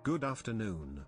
Good afternoon.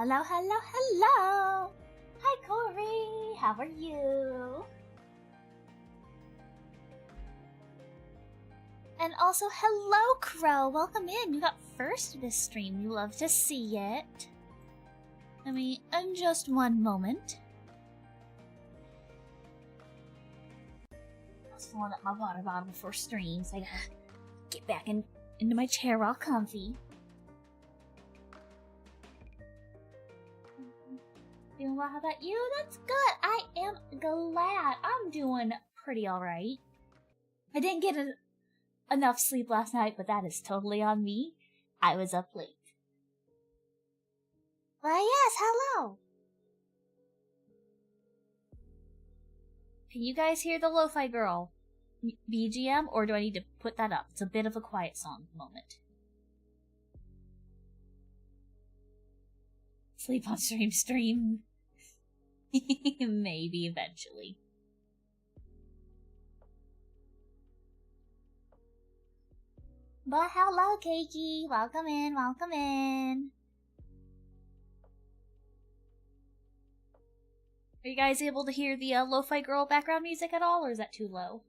Hello, hello, hello! Hi, Corey! How are you? And also, hello, Crow! Welcome in! You got first this stream. We love to see it. Let me, in just one moment. I was filling up my water bottle before stream, so I gotta get back into my chair all comfy. Doing well, how about you? That's good! I am glad! I'm doing pretty alright. I didn't get enough sleep last night, but that is totally on me. I was up late. Why, yes, hello! Can you guys hear the Lo-Fi Girl BGM, or do I need to put that up? It's a bit of a quiet song at the moment. Sleep on stream. Maybe eventually. But hello, Keiki! Welcome in, welcome in! Are you guys able to hear the Lo-Fi Girl background music at all, or is that too low?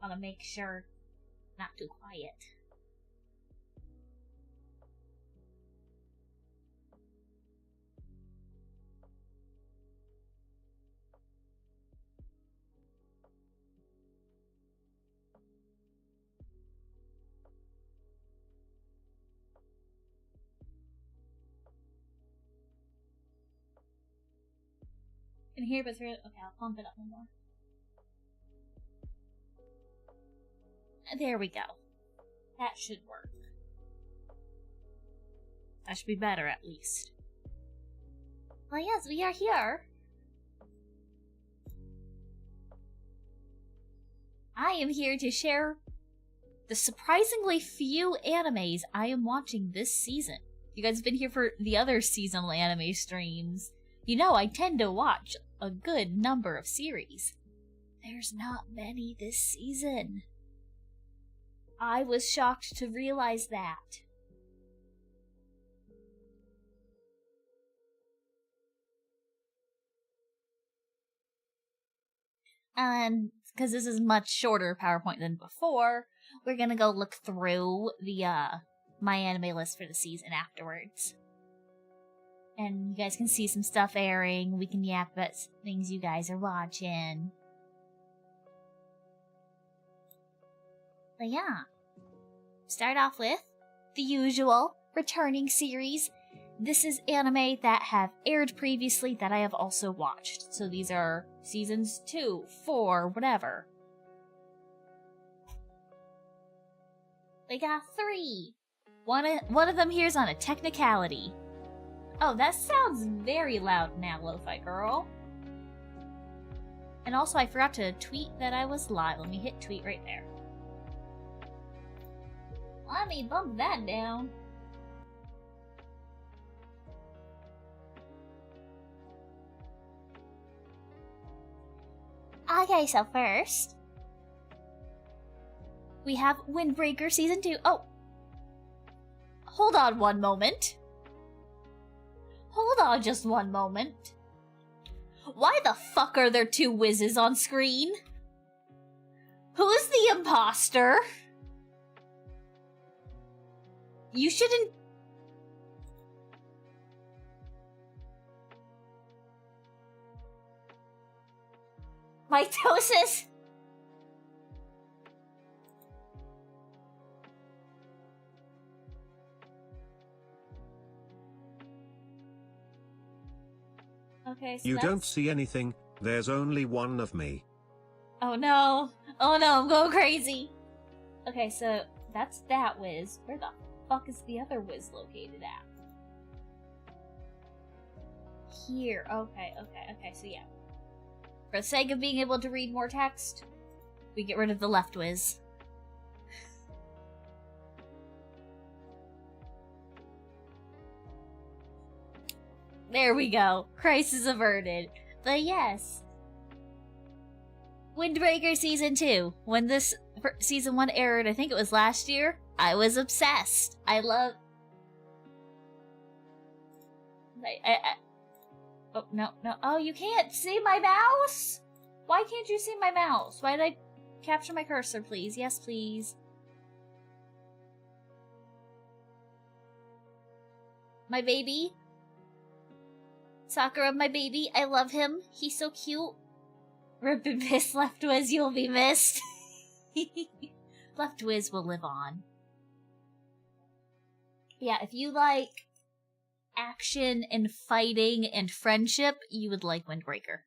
I wanna make sure not too quiet. Can hear, but okay, I'll pump it up one more. There we go. That should work. That should be better, at least. Well, yes, we are here. I am here to share the surprisingly few animes I am watching this season. You guys have been here for the other seasonal anime streams. You know I tend to watch a good number of series. There's not many this season. I was shocked to realize that. And because this is much shorter PowerPoint than before, we're gonna go look through the my anime list for the season afterwards. And you guys can see some stuff airing. We can yap about things you guys are watching. But yeah. Start off with the usual returning series. This is anime that have aired previously that I have also watched. So these are seasons 2, 4, whatever. We got 3. One of them here is on a technicality. Oh, that sounds very loud now, Lo-Fi Girl. And also, I forgot to tweet that I was live. Let me hit tweet right there. Let me bump that down. Okay, so first, we have Windbreaker Season 2. Oh! Hold on one moment. Hold on just one moment. Why the fuck are there 2 whizzes on screen? Who's the imposter? You shouldn't... Mitosis? Okay, so you don't see anything, there's only one of me. Oh no. Oh no, I'm going crazy. Okay, so that's that whiz. Where the fuck is the other whiz located at? Here. Okay, so yeah. For the sake of being able to read more text, we get rid of the left whiz. There we go. Crisis averted. But yes. Windbreaker Season 2. When this Season 1 aired, I think it was last year, I was obsessed. I love... Oh, no. Oh, you can't see my mouse? Why can't you see my mouse? Why did I capture my cursor, please? Yes, please. My baby. Sakura, my baby. I love him. He's so cute. Rip and piss, Left Wiz, you'll be missed. Left Wiz will live on. Yeah, if you like action and fighting and friendship, you would like Windbreaker.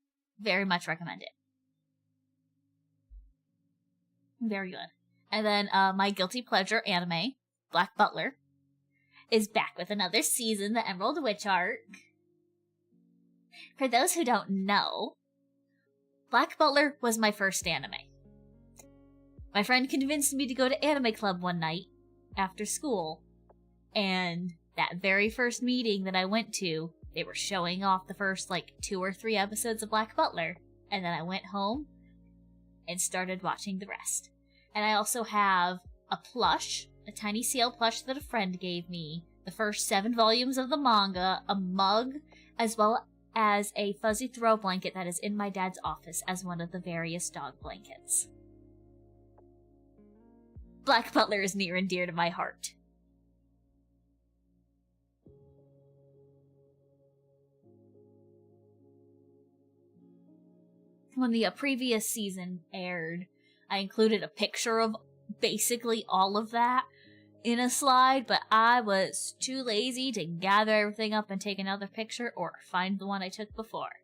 Very much recommend it. Very good. And then my guilty pleasure anime, Black Butler, is back with another season, the Emerald Witch arc. For those who don't know, Black Butler was my first anime. My friend convinced me to go to anime club one night after school, and that very first meeting that I went to, they were showing off the first, 2 or 3 episodes of Black Butler, and then I went home and started watching the rest. And I also have a plush, a tiny seal plush that a friend gave me, the first 7 volumes of the manga, a mug, as well as a fuzzy throw blanket that is in my dad's office as one of the various dog blankets. Black Butler is near and dear to my heart. When the previous season aired, I included a picture of basically all of that in a slide, but I was too lazy to gather everything up and take another picture or find the one I took before.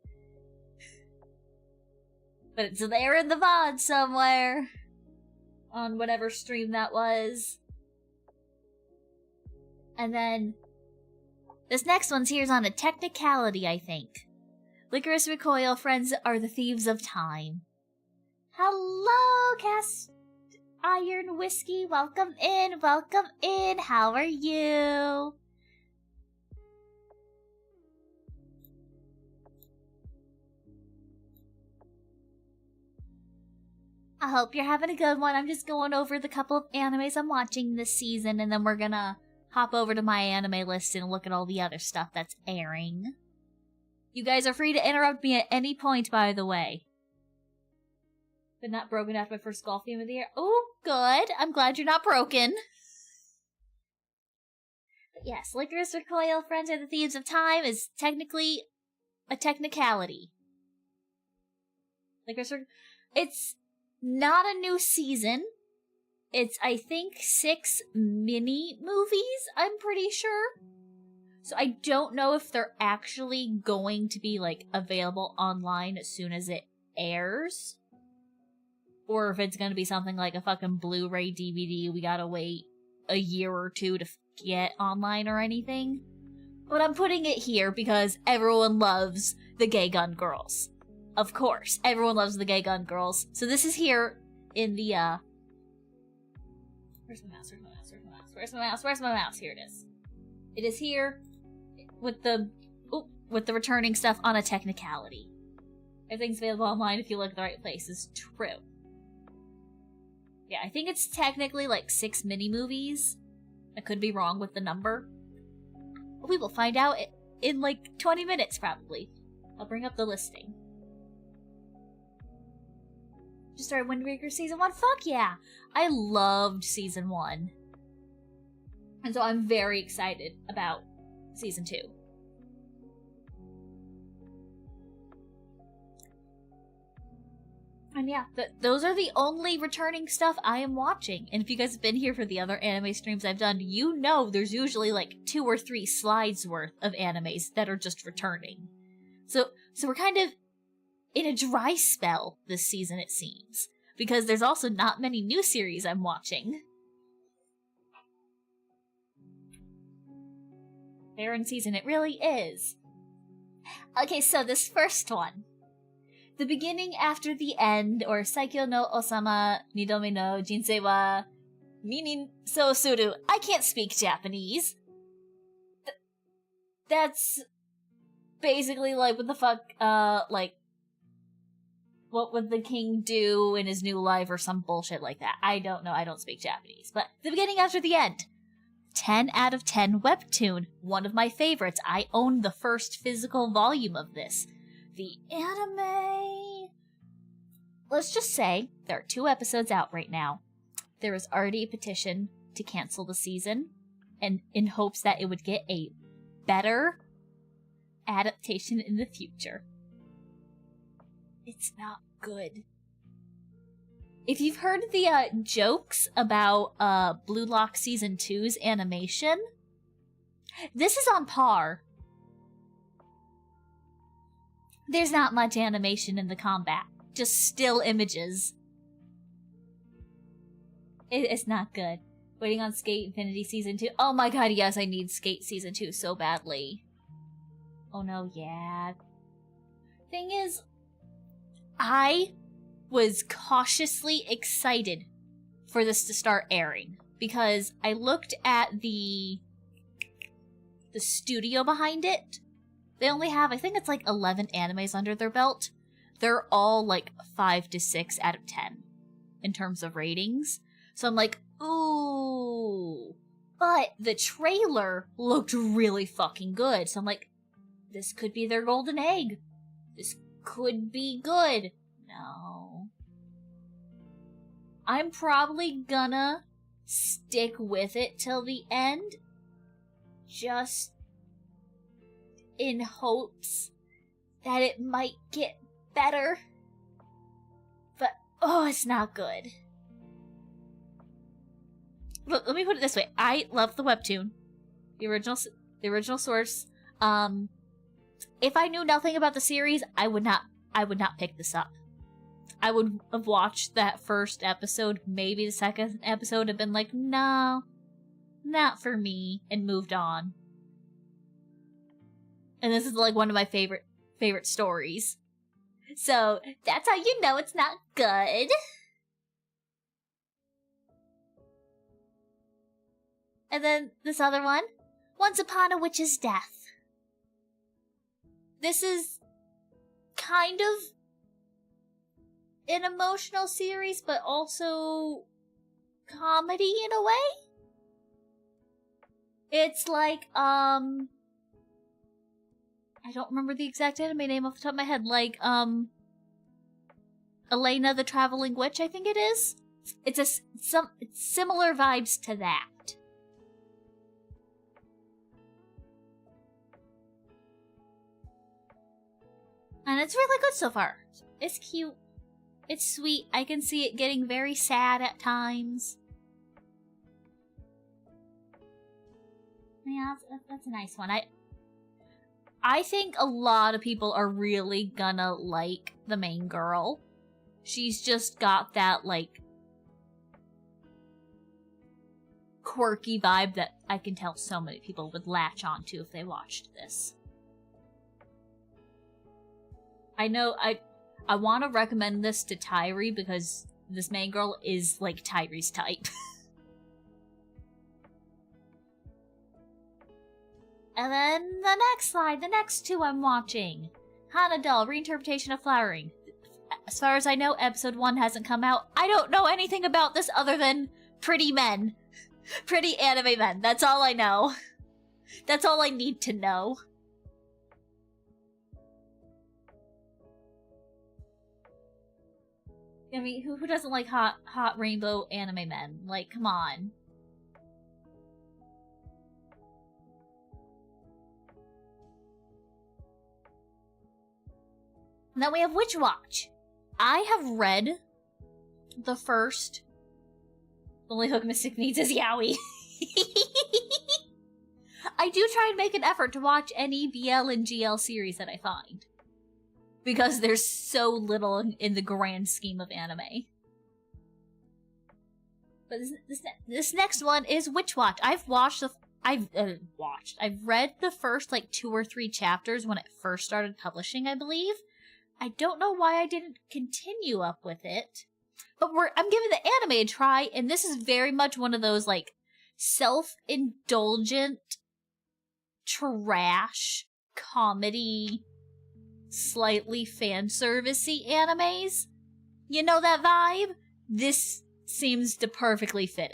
But it's there in the VOD somewhere, on whatever stream that was. And then, this next one's here's on a technicality, I think. Licorice Recoil, Friends Are the Thieves of Time. Hello, Cast Iron Whiskey. Welcome in, welcome in. How are you? I hope you're having a good one. I'm just going over the couple of animes I'm watching this season, and then we're gonna hop over to my anime list and look at all the other stuff that's airing. You guys are free to interrupt me at any point, by the way. But not broken after my first golf game of the year. Oh, good. I'm glad you're not broken. But yes, Licorice Recoil, Friends Are the Thieves of Time is technically a technicality. It's not a new season. It's, I think, 6 mini movies, I'm pretty sure. So I don't know if they're actually going to be, available online as soon as it airs. Or if it's gonna be something like a fucking Blu-ray DVD we gotta wait a year or 2 to get online or anything. But I'm putting it here because everyone loves the Gay Gun Girls. Of course, everyone loves the Gay Gun Girls. So this is here in the, Where's my mouse? Where's my mouse? Here it is. It is here with the returning stuff on a technicality. Everything's available online if you look at the right place is true. Yeah, I think it's technically 6 mini-movies. I could be wrong with the number. But we will find out in 20 minutes, probably. I'll bring up the listing. Just started Windbreaker Season 1? Fuck yeah! I loved Season 1. And so I'm very excited about Season 2. And yeah, those are the only returning stuff I am watching. And if you guys have been here for the other anime streams I've done, you know there's usually 2 or 3 slides worth of animes that are just returning. So we're kind of in a dry spell this season, it seems. Because there's also not many new series I'm watching. Barren season, it really is. Okay, so this first one. The beginning after the end, or Saikyo no Osama Nidome no Jinsei wa Minin so Suru. I can't speak Japanese. That's basically what the fuck, what would the king do in his new life or some bullshit like that. I don't know, I don't speak Japanese. But the beginning after the end. 10 out of 10 webtoon. One of my favorites. I own the first physical volume of this. The anime... Let's just say there are 2 episodes out right now. There is already a petition to cancel the season, and in hopes that it would get a better adaptation in the future. It's not good. If you've heard the jokes about Blue Lock Season 2's animation, this is on par. There's not much animation in the combat, just still images. It's not good. Waiting on Skate Infinity Season 2. Oh my god, yes, I need Skate Season 2 so badly. Oh no, yeah. Thing is, I was cautiously excited for this to start airing because I looked at the studio behind it. They only have, I think it's like 11 animes under their belt. They're all like 5 to 6 out of 10 in terms of ratings. So I'm like, ooh. But the trailer looked really fucking good. So I'm like, this could be their golden egg. This could be good. No. I'm probably gonna stick with it till the end. Just in hopes that it might get better. But, oh, it's not good. Look, let me put it this way. I love the webtoon. The original source. If I knew nothing about the series, I would not pick this up. I would have watched that first episode, maybe the second episode, have been like, no, not for me, and moved on. And this is like one of my favorite stories. So that's how you know it's not good. And then this other one, Once Upon a Witch's Death. This is kind of an emotional series, but also comedy in a way. It's like, I don't remember the exact anime name off the top of my head, like, Elena the Traveling Witch, I think it is. It's similar vibes to that. And it's really good so far. It's cute. It's sweet. I can see it getting very sad at times. Yeah, that's a nice one. I think a lot of people are really gonna like the main girl. She's just got that, like, quirky vibe that I can tell so many people would latch onto if they watched this. I know I want to recommend this to Tyree because this main girl is like Tyree's type. And then the next slide, the next 2 I'm watching. Hanadel, Reinterpretation of Flowering. As far as I know, episode 1 hasn't come out. I don't know anything about this other than pretty men. Pretty anime men. That's all I know. That's all I need to know. I mean, who doesn't like hot rainbow anime men? Like, come on. And then we have Witch Watch. I have read the first. The only hook Mystic needs is Yaoi. I do try and make an effort to watch any BL and GL series that I find. Because there's so little in the grand scheme of anime. But this next one is Witch Watch. I've read the first like 2 or 3 chapters when it first started publishing, I believe. I don't know why I didn't continue up with it. But I'm giving the anime a try, and this is very much one of those like self-indulgent trash comedy, slightly fan servicey animes. You know that vibe? This seems to perfectly fit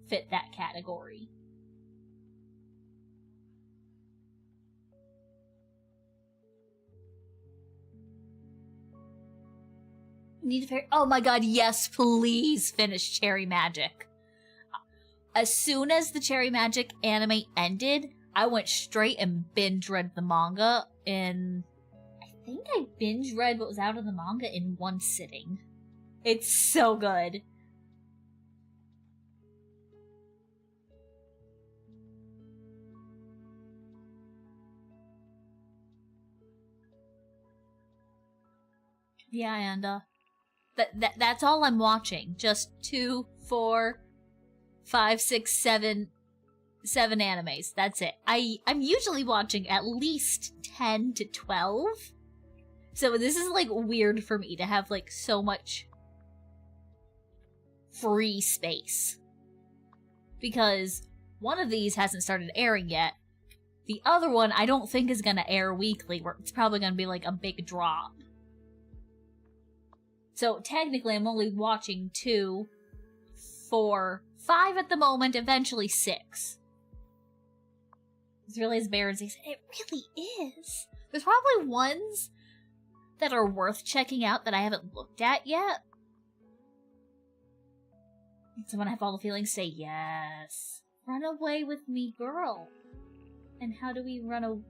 that category. Oh my god, yes, please finish Cherry Magic. As soon as the Cherry Magic anime ended, I went straight and binge read the manga in... I think I binge read what was out of the manga in one sitting. It's so good. Yeah, and that's all I'm watching. Just 2, 4, 5, 6, 7 animes. That's it. I'm usually watching at least 10 to 12. So this is like weird for me to have like so much free space. Because one of these hasn't started airing yet. The other one I don't think is gonna air weekly, where it's probably gonna be like a big drop. So technically I'm only watching 2, 4, 5 at the moment, eventually 6. It's really as bare as they say. It really is. There's probably ones that are worth checking out that I haven't looked at yet. So when I have all the feelings, say yes. Run away with me, girl. And how do we run away?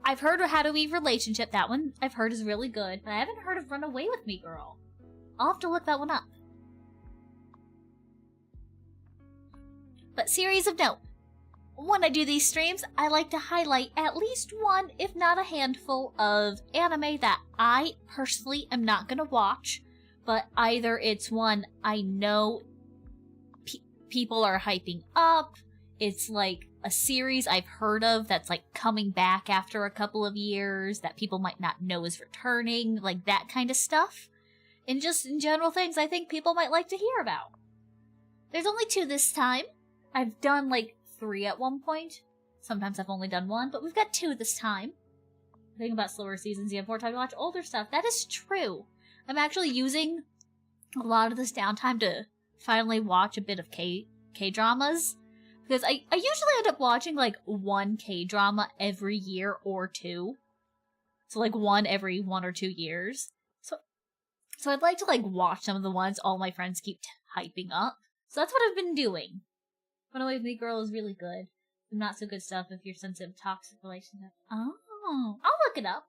I've heard of How Do We Relationship. That one I've heard is really good. But I haven't heard of Run Away With Me, Girl. I'll have to look that one up. But series of note. When I do these streams, I like to highlight at least one, if not a handful, of anime that I personally am not going to watch, but either it's one I know people are hyping up, it's like a series I've heard of that's like coming back after a couple of years that people might not know is returning, like that kind of stuff. And just in general things I think people might like to hear about. There's only 2 this time. I've done like 3 at one point. Sometimes I've only done 1, but we've got 2 this time. The thing about slower seasons, you have more time to watch older stuff. That is true. I'm actually using a lot of this downtime to finally watch a bit of K-dramas. Because I usually end up watching like 1 K-drama every year or 2. So like 1 every 1 or 2 years. So I'd like to like watch some of the ones all my friends keep hyping up. So that's what I've been doing. Run Away With Me, Girl is really good. Some not so good stuff if you're sensitive to toxic relationships. Oh, I'll look it up.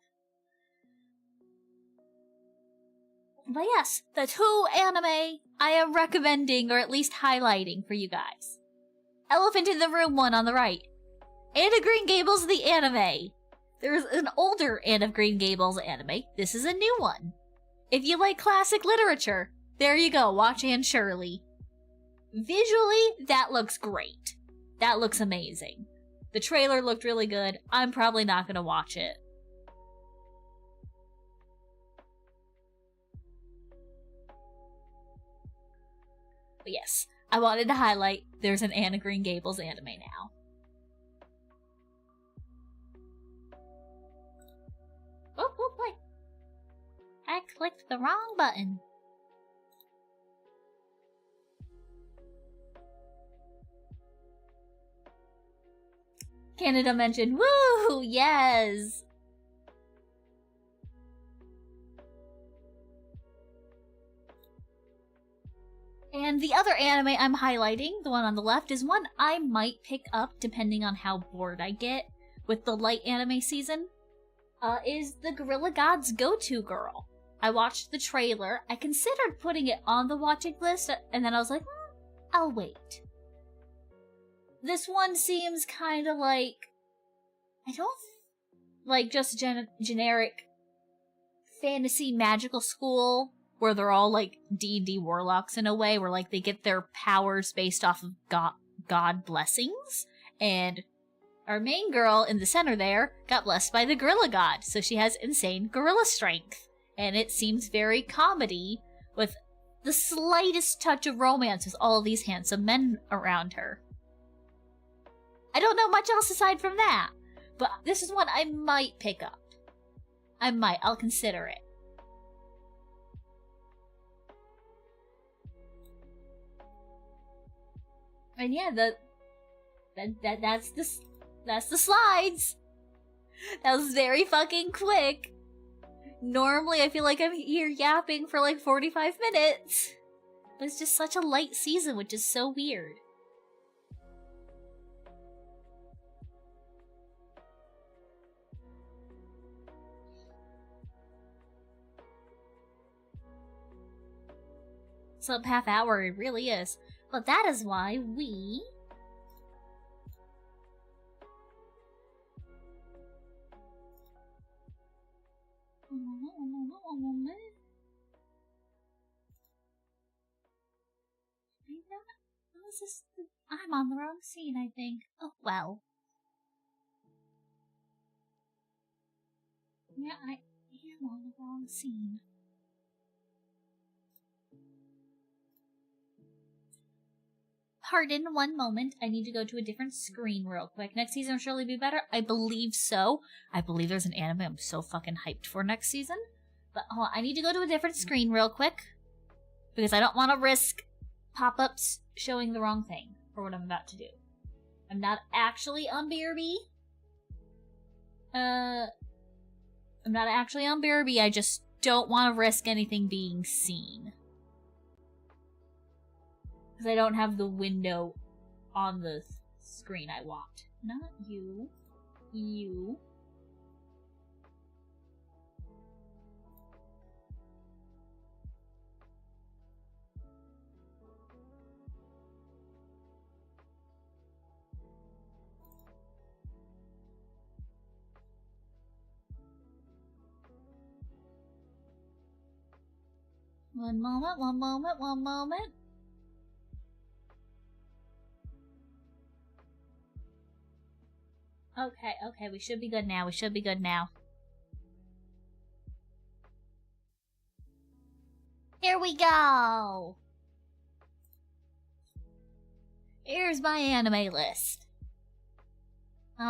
But yes, the 2 anime I am recommending, or at least highlighting for you guys. Elephant in the Room one on the right. Anne of Green Gables the anime. There's an older Anne of Green Gables anime. This is a new one. If you like classic literature, there you go, watch Anne Shirley. Visually, that looks great. That looks amazing. The trailer looked really good. I'm probably not gonna watch it. But yes, I wanted to highlight there's an Anne of Green Gables anime now. Oh, wait. I clicked the wrong button. Canada mentioned, woo, yes! And the other anime I'm highlighting, the one on the left, is one I might pick up depending on how bored I get with the light anime season, is the Gorilla God's Go-To Girl. I watched the trailer, I considered putting it on the watching list, and then I was like, I'll wait. This one seems kind of like, like just generic fantasy magical school where they're all like D&D warlocks in a way, where like they get their powers based off of god blessings, and our main girl in the center there got blessed by the gorilla god, so she has insane gorilla strength, and it seems very comedy with the slightest touch of romance with all of these handsome men around her. I don't know much else aside from that, but this is one I might pick up. I'll consider it. And yeah, that's the slides. That was very fucking quick. Normally, I feel like I'm here yapping for like 45 minutes. But it's just such a light season, which is so weird. So half hour, it really is. But that is why we... One moment. I'm on the wrong scene, I think. Oh, well. Yeah, I am on the wrong scene. Pardon, one moment. I need to go to a different screen real quick. Next season will surely be better? I believe so. I believe there's an anime I'm so fucking hyped for next season. But hold on, I need to go to a different screen real quick. Because I don't want to risk pop-ups showing the wrong thing for what I'm about to do. I'm not actually on BRB. I'm not actually on BRB, I just don't want to risk anything being seen. Because I don't have the window on the screen I want. Not you. You. One moment, one moment, one moment. Okay, we should be good now. We should be good now. Here we go! Here's my anime list.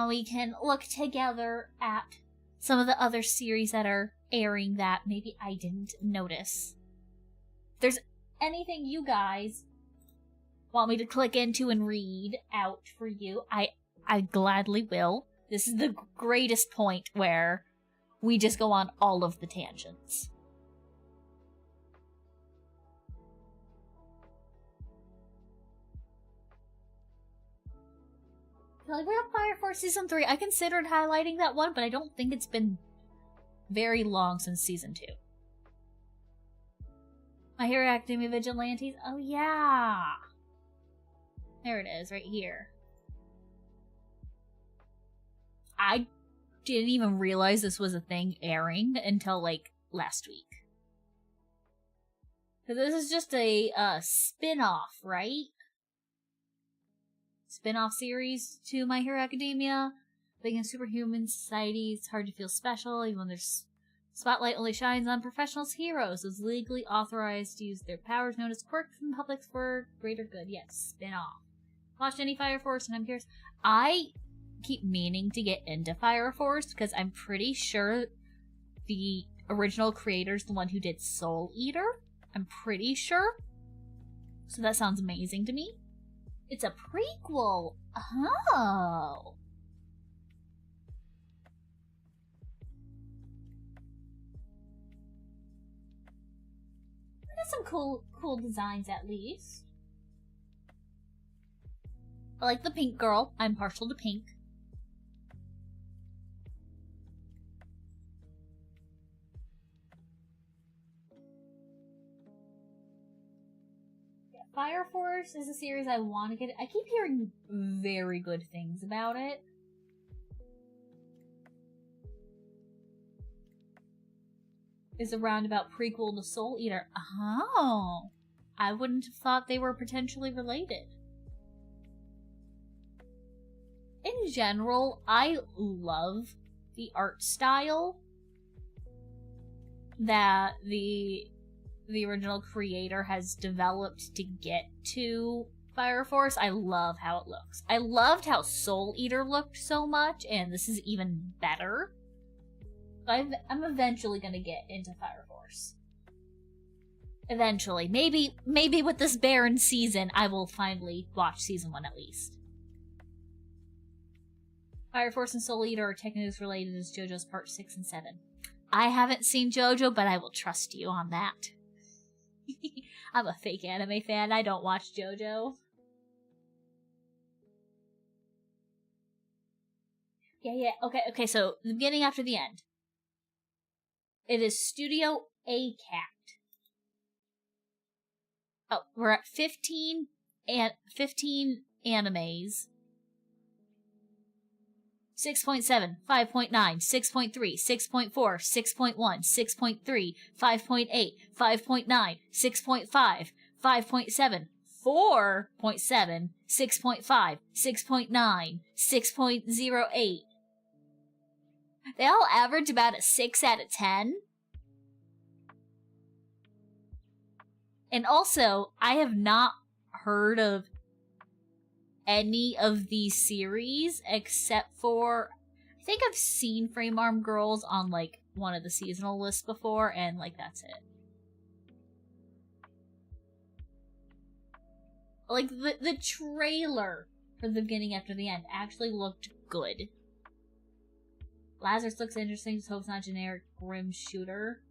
We can look together at some of the other series that are airing that maybe I didn't notice. If there's anything you guys want me to click into and read out for you, I gladly will. This is the greatest point where we just go on all of the tangents. Like, we're on Fire Force Season 3. I considered highlighting that one, but I don't think it's been very long since Season 2. My Hero Academia Vigilantes. Oh, yeah! There it is, right here. I didn't even realize this was a thing airing until, like, last week. So this is just a spin-off, right? Spin-off series to My Hero Academia. Being in superhuman society, it's hard to feel special, even when their spotlight only shines on professionals' heroes. It's legally authorized to use their powers known as quirks in public for greater good. Yes, spin-off. Watched any Fire Force, and I'm curious. I keep meaning to get into Fire Force because I'm pretty sure the original creator's the one who did Soul Eater. I'm pretty sure. So that sounds amazing to me. It's a prequel. Oh. There's some cool designs at least. I like the pink girl. I'm partial to pink. Fire Force is a series I want to get. I keep hearing very good things about it. Is a roundabout prequel to Soul Eater. Oh, I wouldn't have thought they were potentially related. In general, I love the art style that the original creator has developed to get to Fire Force. I love how it looks. I loved how Soul Eater looked so much, and this is even better. I'm eventually gonna get into Fire Force. Eventually. Maybe with this barren season, I will finally watch Season 1 at least. Fire Force and Soul Eater are technically as related as JoJo's Part 6 and 7. I haven't seen JoJo, but I will trust you on that. I'm a fake anime fan. I don't watch JoJo. Yeah. Okay, so the beginning after the end. It is Studio A Cat. Oh, we're at 15 animes. 6.7, 5.9, 6.3, 6.4, 6.1, 6.3, 5.8, 5.9, 6.5, 5.7, 4.7, 6.5, 6.9, 6.08. They all average about a 6 out of 10. And also, I have not heard of any of these series except for, I think I've seen Frame Arm Girls on like one of the seasonal lists before, and like that's it. Like the trailer for the beginning after the end actually looked good. Lazarus looks interesting, just hope it's not generic grim shooter.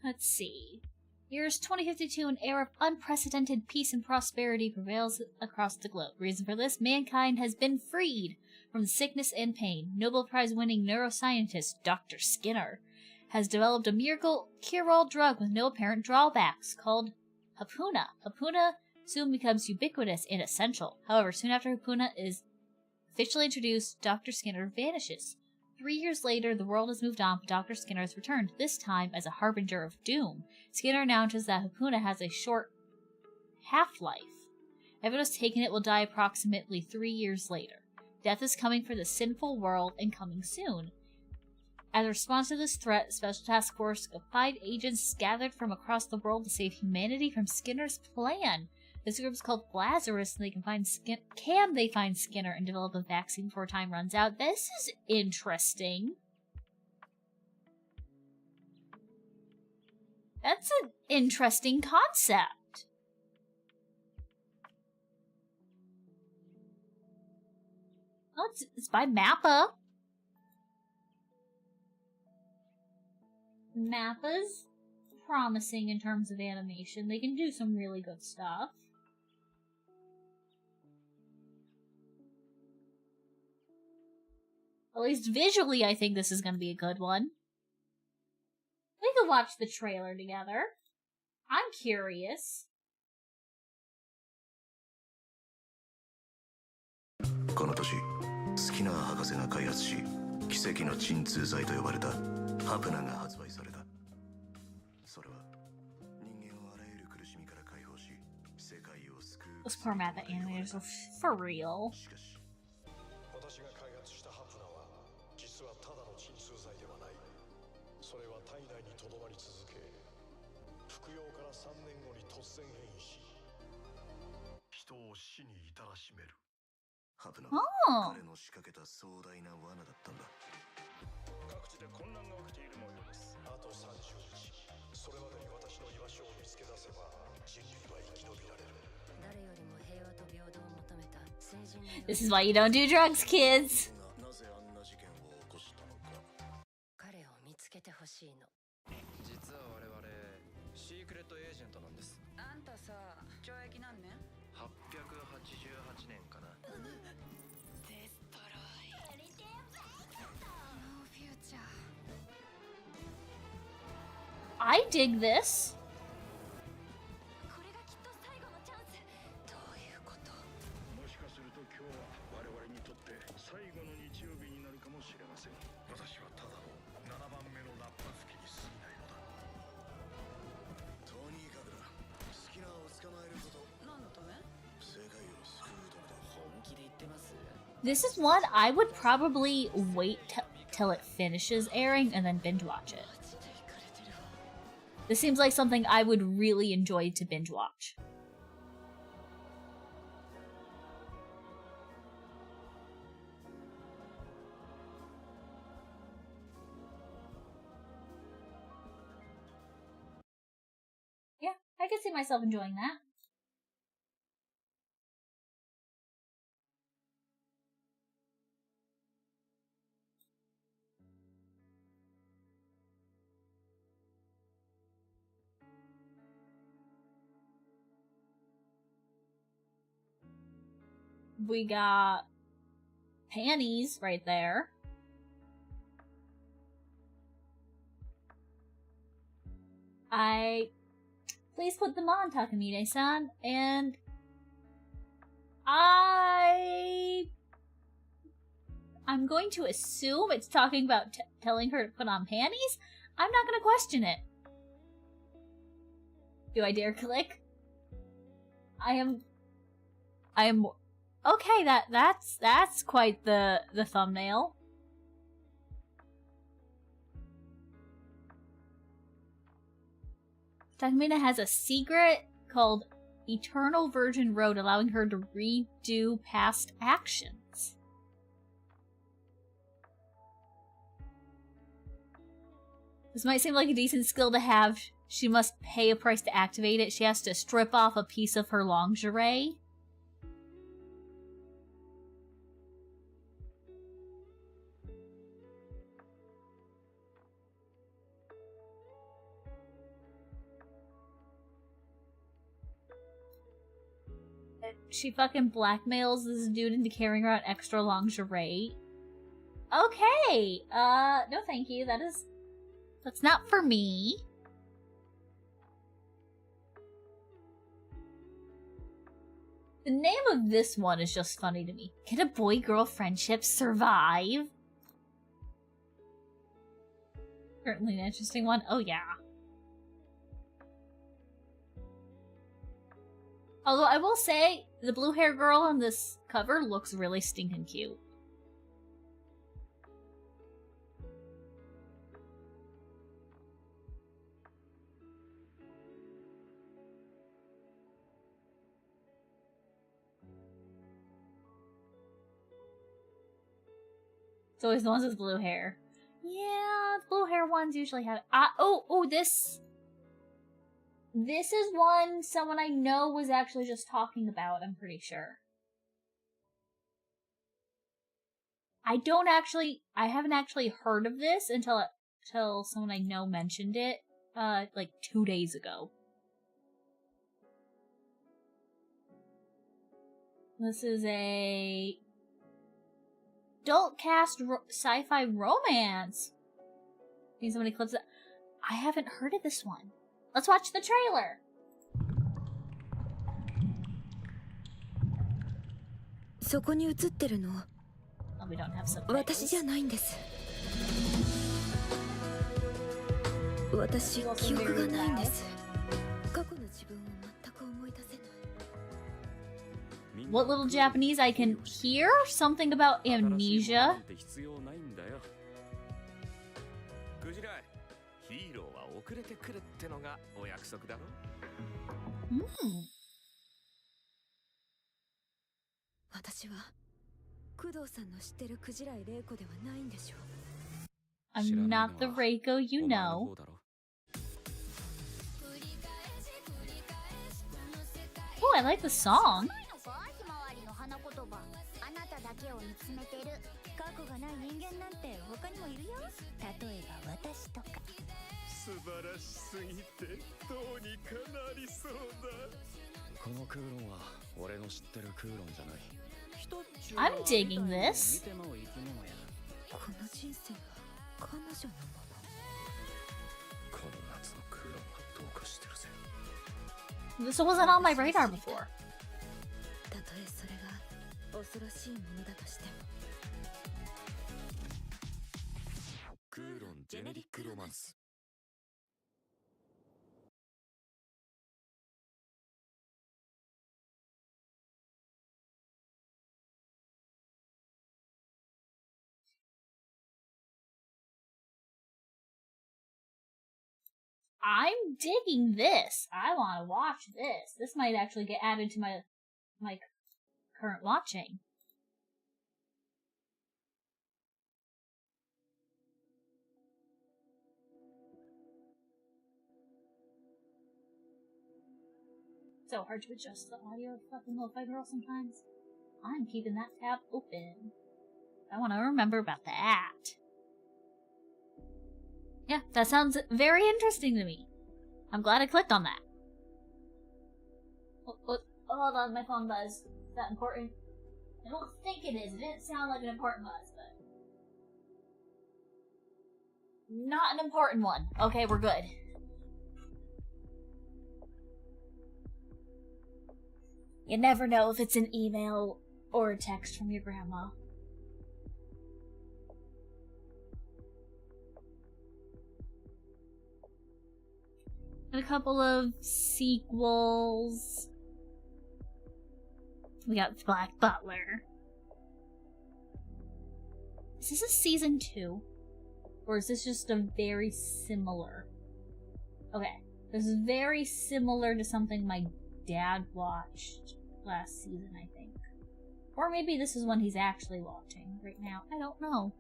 Let's see. Years 2052, an era of unprecedented peace and prosperity prevails across the globe. Reason for this, mankind has been freed from sickness and pain. Nobel Prize-winning neuroscientist Dr. Skinner has developed a miracle cure-all drug with no apparent drawbacks called Hapuna. Hapuna soon becomes ubiquitous and essential. However, soon after Hapuna is officially introduced, Dr. Skinner vanishes. 3 years later, the world has moved on, but Dr. Skinner has returned, this time as a harbinger of doom. Skinner announces that Hapuna has a short half-life. Everyone who's taken it will die approximately 3 years later. Death is coming for the sinful world and coming soon. As a response to this threat, a special task force of 5 agents gathered from across the world to save humanity from Skinner's plan. This group is called Lazarus, and they can find Skinner and develop a vaccine before time runs out. This is interesting. That's an interesting concept. Oh, it's by Mappa. Mappa's promising in terms of animation. They can do some really good stuff. At least visually, I think this is going to be a good one. We could watch the trailer together. I'm curious. この年、スキナー博士が開発し、奇跡の鎮痛剤と呼ばれたハプナが発売された。それは人間をあらゆる苦しみから解放し、世界を救う。Those poor Mappa animators are for real. しかし、私が開発したハプナは実はただの鎮痛剤ではない。それは体内にとどまり続け、服用から3年後に突然変異し、人を死に至らしめる。ハプナは彼の仕掛けた壮大な罠だったんだ。各地で混乱が起きている模様です。あと30日、それまでに私の居場所を見つけ出せば人類は生き延びられる。誰よりも平和と平等を求めた成人の This is why you don't do drugs, kids. なぜあんな事件を起こしたのか。彼を見つけてほしいの。実は我々シークレットエージェントなんです。あんたさ、懲役何年888年かな。デストロイ。ノーフューチャー。I dig this. これがきっと最後のチャンス。どういうこと？もしかすると今日は我々にとって最後の日曜日になるかもしれません。私はただの7番目のラッパ吹きに過ぎないのだ。とにかくだ。スキナーを捕まえること。何のため？世界を救うためだ。本気で言ってます？ This is one I would probably wait till it finishes airing and then binge watch it. This seems like something I would really enjoy to binge watch. Yeah, I could see myself enjoying that. We got panties right there. Please put them on, Takamine-san, and I'm going to assume it's talking about telling her to put on panties. I'm not going to question it. Do I dare click? I am okay. That's quite the thumbnail. Takamina has a secret called Eternal Virgin Road, allowing her to redo past actions. This might seem like a decent skill to have. She must pay a price to activate it. She has to strip off a piece of her lingerie. She fucking blackmails this dude into carrying around extra lingerie. Okay! No thank you. That's not for me. The name of this one is just funny to me. Can a boy-girl friendship survive? Certainly an interesting one. Oh yeah. Although I will say, the blue hair girl on this cover looks really stinking cute. It's always the ones with blue hair. Yeah, the blue hair ones usually have. This is one someone I know was actually just talking about, I'm pretty sure. I haven't actually heard of this until someone I know mentioned it, like 2 days ago. This is a adult cast sci-fi romance. Seen so many clips that I haven't heard of this one. Let's watch the trailer. Oh, we don't have subtitles. What little Japanese I can hear? Something about amnesia. I'm not the Reiko you know. Oh, I like the song. I'm digging this. This wasn't on my radar before. I'm digging this. I want to watch this. This might actually get added to my current watching. so hard to adjust the audio of fucking Lo-Fi Girl sometimes. I'm keeping that tab open. I want to remember about that. Yeah, that sounds very interesting to me. I'm glad I clicked on that. Oh, hold on, my phone buzzed. Is that important? I don't think it is. It didn't sound like an important buzz, but... Not an important one. Okay, we're good. You never know if it's an email or a text from your grandma. And a couple of sequels. We got Black Butler. Is this a season 2? Or is this just a very similar? Okay. This is very similar to something my dad watched last season, I think. Or maybe this is one he's actually watching right now. I don't know.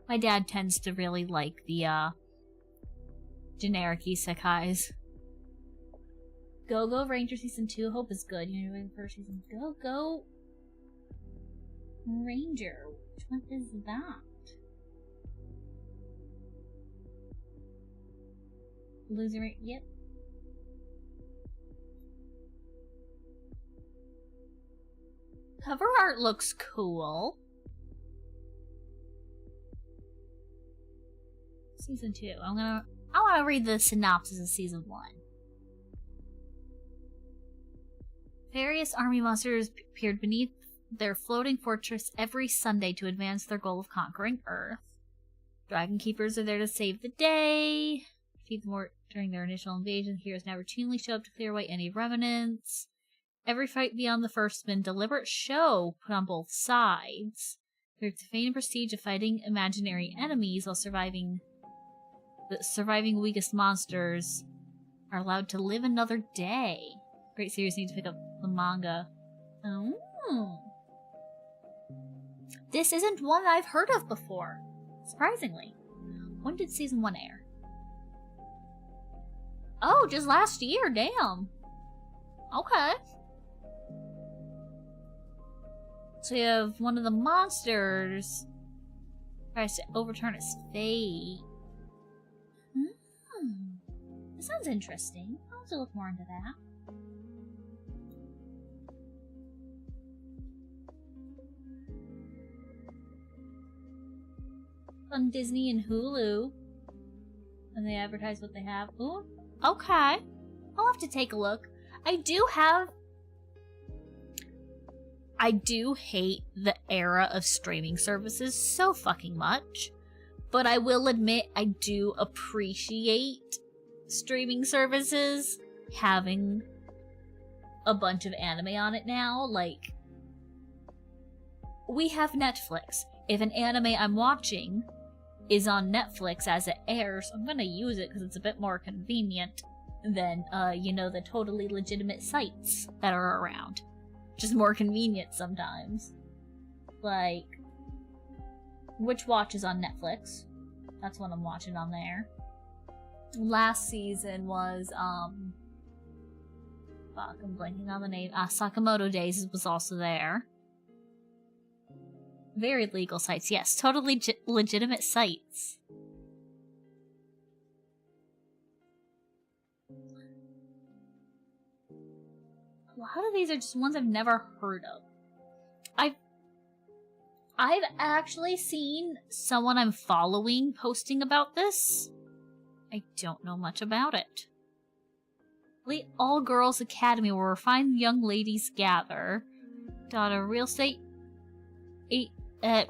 My dad tends to really like the, generic isekais. Go Ranger Season 2. Hope is good. You're doing the first season. Go Ranger. Which one is that? Losing Ranger. Yep. Cover art looks cool. Season 2. I want to read the synopsis of Season 1. Various army monsters appeared beneath their floating fortress every Sunday to advance their goal of conquering Earth. Dragon Keepers are there to save the day. Defeat them during their initial invasion. Heroes now routinely show up to clear away any remnants. Every fight beyond the first has been a deliberate show put on both sides. There's the fame and prestige of fighting imaginary enemies while the surviving weakest monsters are allowed to live another day. Great series, need to pick up the manga. Oh. This isn't one I've heard of before, surprisingly. When did Season 1 air? Oh, just last year, damn. Okay. So you have one of the monsters tries to overturn its fate. That sounds interesting. I'll have to look more into that. On Disney and Hulu. And they advertise what they have. Ooh, okay. I'll have to take a look. I do hate the era of streaming services so fucking much. But I will admit I do appreciate streaming services having a bunch of anime on it now. Like, we have Netflix. If an anime I'm watching is on Netflix as it airs, I'm gonna use it because it's a bit more convenient than, the totally legitimate sites that are around. Just more convenient sometimes. Like, Witch Watch is on Netflix. That's what I'm watching on there. Last season was, I'm blanking on the name. Sakamoto Days was also there. Very legal sites, yes. Totally legitimate sites. A lot of these are just ones I've never heard of. I've actually seen someone I'm following posting about this. I don't know much about it. The all-girls academy where refined young ladies gather. A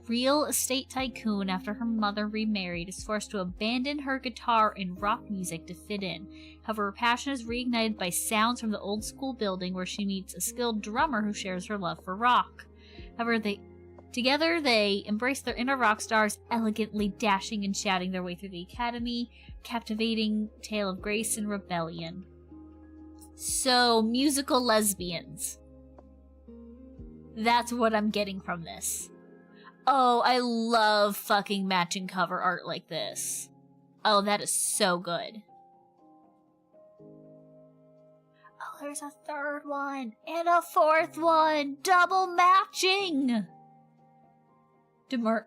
real estate tycoon, after her mother remarried, is forced to abandon her guitar and rock music to fit in. However, her passion is reignited by sounds from the old school building where she meets a skilled drummer who shares her love for rock. However, together they embrace their inner rock stars, elegantly dashing and shouting their way through the academy, captivating tale of grace and rebellion. So, musical lesbians. That's what I'm getting from this. Oh, I love fucking matching cover art like this. Oh, that is so good. Oh, there's a third one and a fourth one. Double matching. Demure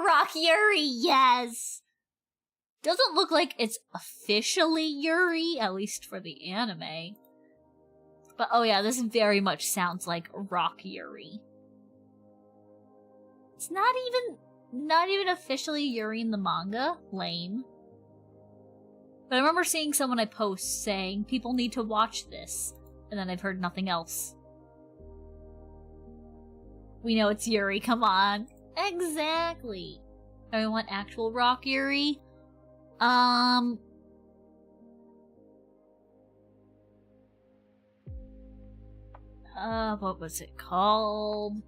Rock Yuri, yes. Doesn't look like it's officially Yuri, at least for the anime. But oh yeah, this very much sounds like Rock Yuri. It's not even officially Yuri in the manga. Lame. But I remember seeing someone I post saying people need to watch this, and then I've heard nothing else. We know it's Yuri, come on. Exactly. I want actual Rock Yuri. What was it called?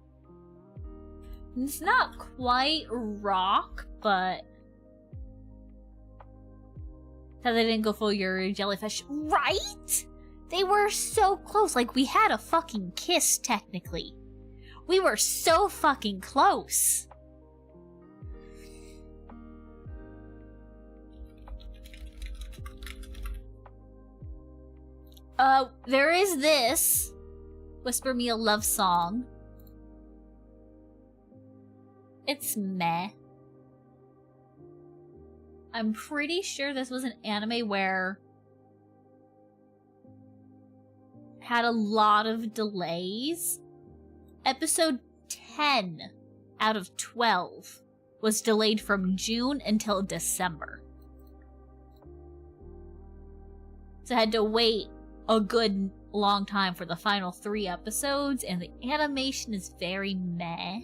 It's not quite rock, but how they didn't go full Yuri jellyfish, right? They were so close. Like, we had a fucking kiss, technically. We were so fucking close. There is this. Whisper Me a Love Song. It's meh. I'm pretty sure this was an anime where had a lot of delays. Episode 10 out of 12 was delayed from June until December. So I had to wait a good long time for the final 3 episodes, and the animation is very meh.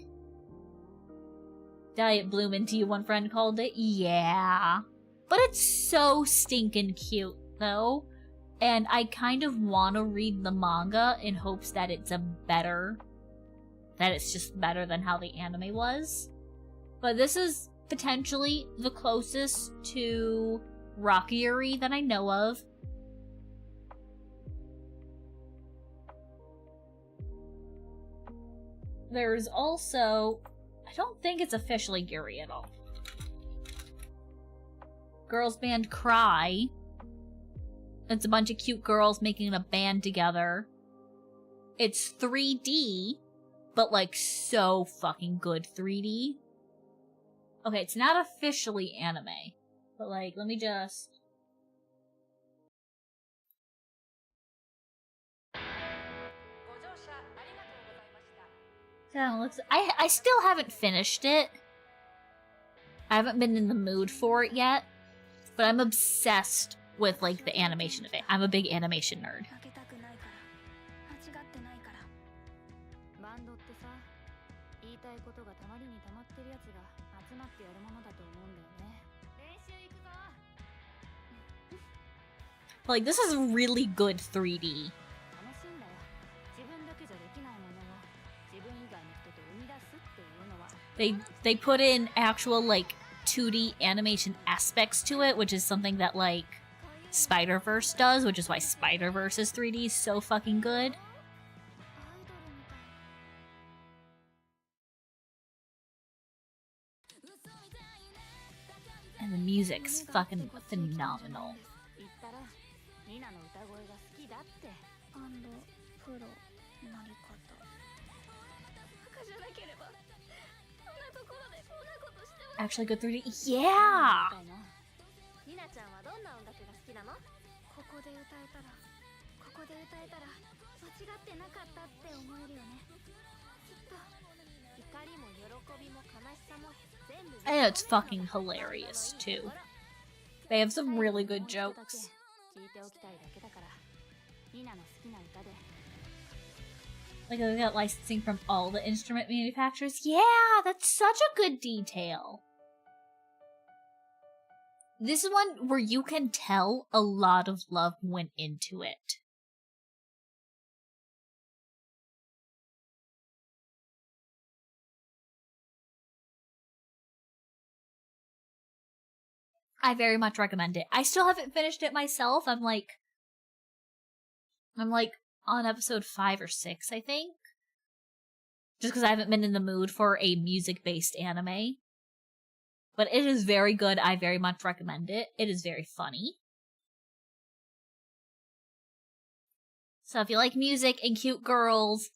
Diet Bloomin' to you, one friend called it. Yeah. But it's so stinking cute, though. And I kind of want to read the manga in hopes that it's just better than how the anime was. But this is potentially the closest to Rock Yuri that I know of. There's also... I don't think it's officially Yuri at all. Girls band Cry. It's a bunch of cute girls making a band together. It's 3D, but like so fucking good 3D. Okay, it's not officially anime, but like, let me just... I still haven't finished it. I haven't been in the mood for it yet, but I'm obsessed with like the animation of it. I'm a big animation nerd. Like, this is really good 3D. They put in actual, like, 2D animation aspects to it, which is something that, like, Spider-Verse does, which is why Spider-Verse's 3D is so fucking good. And the music's fucking phenomenal. Actually good 3D. Yeah! And it's fucking hilarious too. They have some really good jokes. Like, they got licensing from all the instrument manufacturers. Yeah, that's such a good detail. This is one where you can tell a lot of love went into it. I very much recommend it. I still haven't finished it myself. I'm like on episode 5 or 6, I think. Just because I haven't been in the mood for a music-based anime. But it is very good. I very much recommend it. It is very funny. So if you like music and cute girls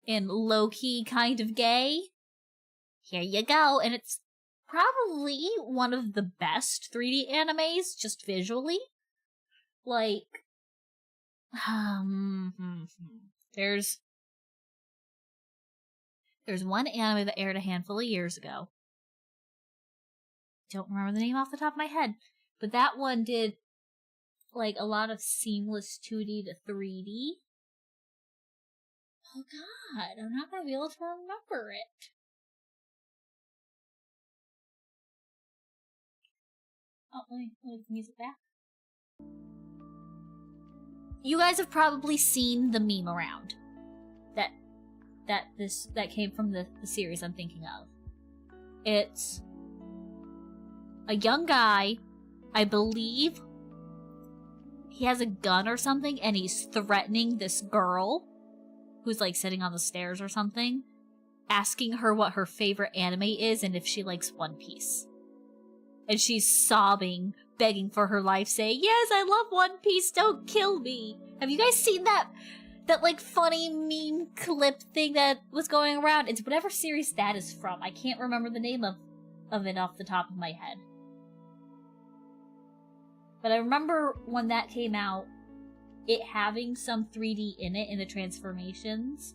and low-key kind of gay, here you go. And it's probably one of the best 3D animes, just visually. Like, there's one anime that aired a handful of years ago. Don't remember the name off the top of my head, but that one did like a lot of seamless 2D to 3D. Oh god, I'm not gonna be able to remember it. Oh, let me put the music back. You guys have probably seen the meme around that came from the series I'm thinking of. It's a young guy, I believe he has a gun or something, and he's threatening this girl who's like sitting on the stairs or something, asking her what her favorite anime is and if she likes One Piece. And she's sobbing, begging for her life, saying, "Yes, I love One Piece, don't kill me." Have you guys seen that like funny meme clip thing that was going around? It's whatever series that is from. I can't remember the name of it off the top of my head. But I remember when that came out, it having some 3D in it in the transformations.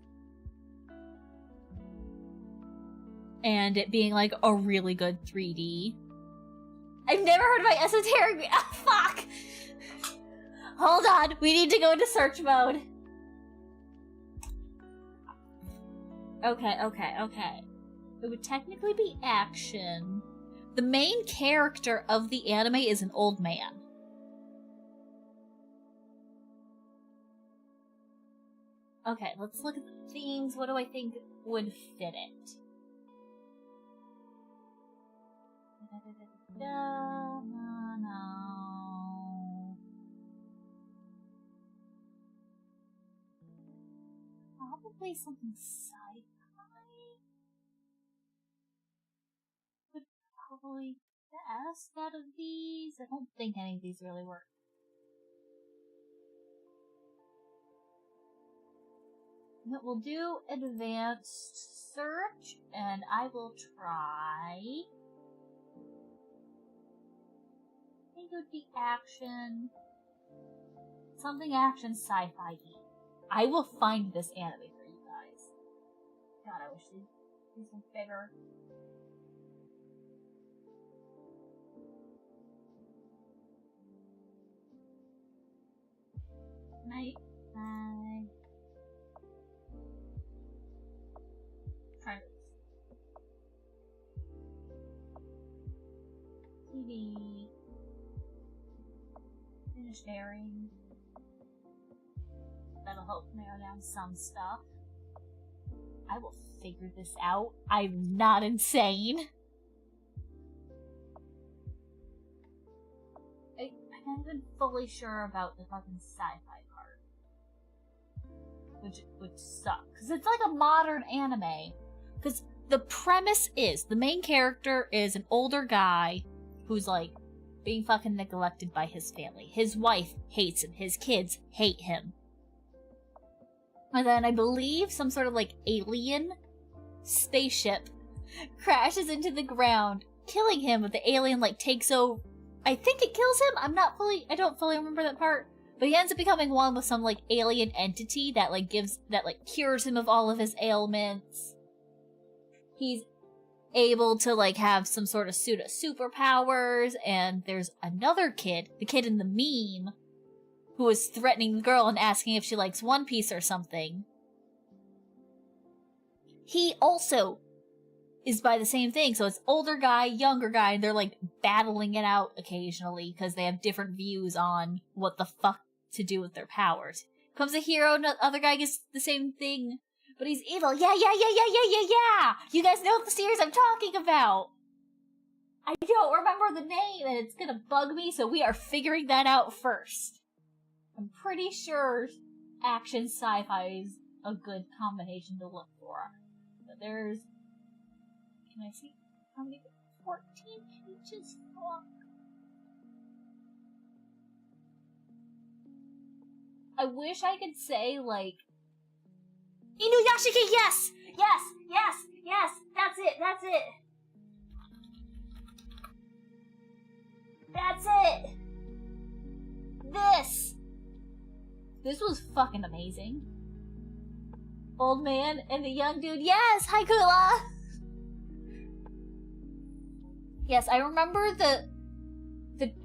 And it being like a really good 3D. I've never heard of my esoteric. Ah, fuck! Hold on, we need to go into search mode. Okay. It would technically be action. The main character of the anime is an old man. Okay, let's look at the themes. What do I think would fit it? No. Probably something sci-fi. Would probably best out of these. I don't think any of these really work. But we'll do advanced search, and I will try. I think it would be action. Something action sci-fi-y. I will find this anime for you guys. God, I wish these were bigger. Night. Try this. TV. Finished airing. That'll help narrow down some stuff. I will figure this out. I'm not insane. I'm not even fully sure about the fucking sci-fi part. Which sucks. Because it's like a modern anime. Because the premise is, the main character is an older guy who's like being fucking neglected by his family. His wife hates him. His kids hate him. And then I believe some sort of like alien spaceship crashes into the ground, killing him, but the alien like takes over. I think it kills him? I don't fully remember that part. But he ends up becoming one with some like alien entity that like cures him of all of his ailments. He's able to like have some sort of pseudo superpowers, and there's another kid, the kid in the meme, who is threatening the girl and asking if she likes One Piece or something. He also is by the same thing, so it's older guy, younger guy, and they're like battling it out occasionally because they have different views on what the fuck to do with their powers. Comes a hero, and the other guy gets the same thing, but he's evil. Yeah! You guys know the series I'm talking about! I don't remember the name, and it's gonna bug me, so we are figuring that out first. I'm pretty sure action sci-fi is a good combination to look for. But there's... Can I see how many 14 pages. Fuck. I wish I could say, like, Inuyashiki, yes! Yes! Yes! Yes! That's it! That's it! That's it! This was fucking amazing. Old man and the young dude, yes! Hi, Kula! Yes, I remember the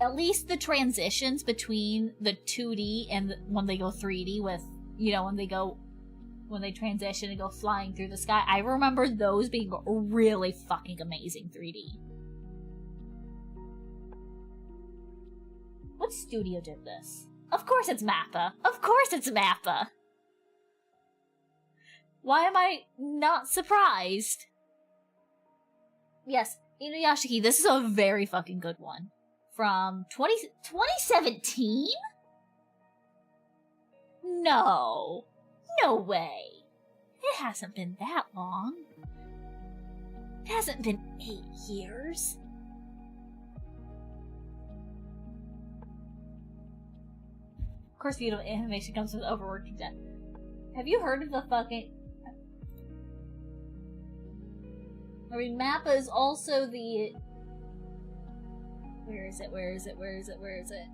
at least the transitions between the 2D and when they go 3D with, you know, when they transition and go flying through the sky. I remember those being really fucking amazing 3D. What studio did this? Of course it's MAPPA. Of course it's MAPPA. Why am I not surprised? Yes, Inuyashiki, this is a very fucking good one. From 2017? No. No way. It hasn't been that long. It hasn't been 8 years. Of course, beautiful animation comes with overworked death. Have you heard of the fucking... I mean, MAPPA is also the... Where is it? Where is it? Where is it? Where is it?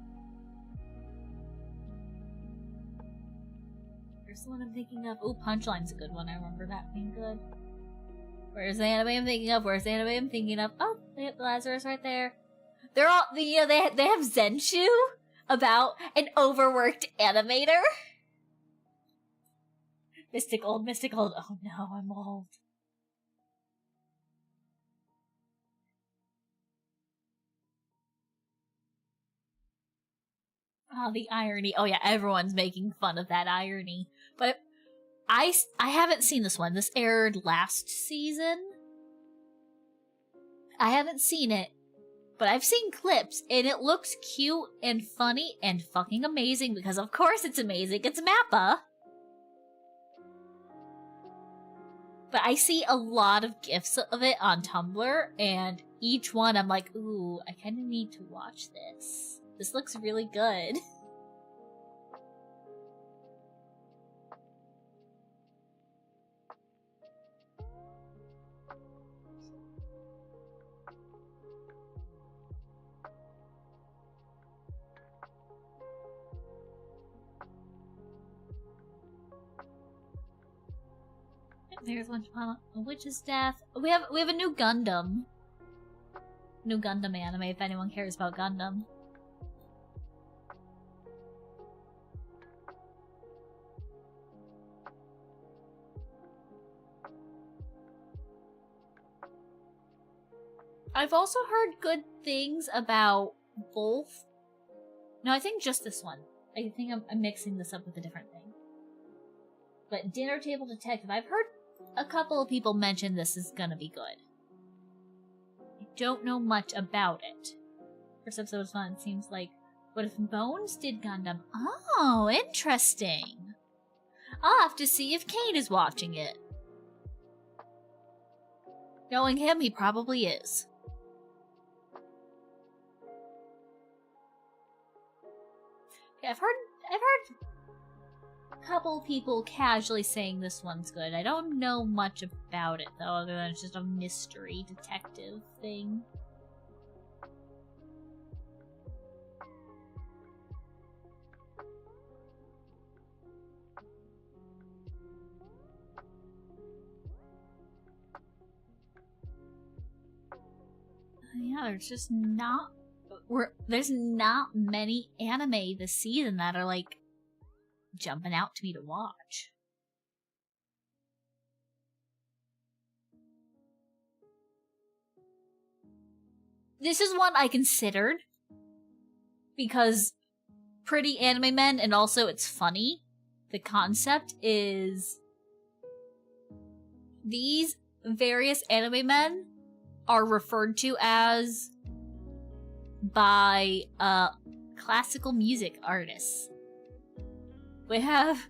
Where's the one I'm thinking of? Oh, Punchline's a good one. I remember that being good. Where's the anime I'm thinking of? Where's the anime I'm thinking of? Oh, they have Lazarus right there. They're all, you know, they have Zenshu about an overworked animator. Mystic old, mystic old. Oh no, I'm old. Oh, the irony. Oh yeah, everyone's making fun of that irony. But I haven't seen this one. This aired last season. I haven't seen it, but I've seen clips, and it looks cute and funny and fucking amazing, because of course it's amazing. It's MAPPA. But I see a lot of GIFs of it on Tumblr, and each one I'm like, ooh, I kind of need to watch this. This looks really good. There's one from a witch's death. We have a new Gundam. New Gundam anime, if anyone cares about Gundam. I've also heard good things about both. No, I think just this one. I think I'm mixing this up with a different thing. But Dinner Table Detective, I've heard a couple of people mention this is gonna be good. I don't know much about it. First episode was fun. Seems like, what if Bones did Gundam? Oh, interesting. I'll have to see if Kane is watching it. Knowing him, he probably is. Yeah, I've heard a couple people casually saying this one's good. I don't know much about it though, other than it's just a mystery detective thing. Yeah, there's not many anime this season that are like jumping out to me to watch. This is one I considered because pretty anime men, and also it's funny. The concept is these various anime men are referred to as by classical music artists. We have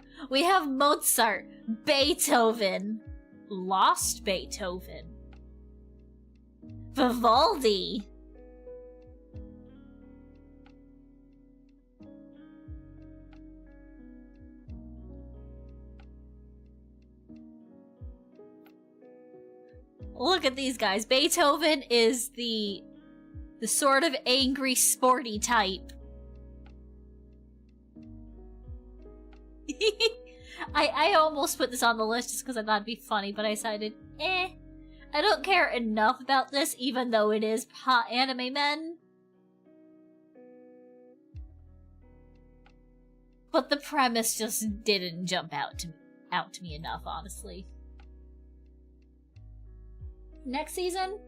Mozart, Beethoven, Lost Beethoven, Vivaldi. Look at these guys. Beethoven is the sort of angry, sporty type. I almost put this on the list just because I thought it'd be funny, but I decided, I don't care enough about this, even though it is hot anime men. But the premise just didn't jump out to me enough, honestly. Next season,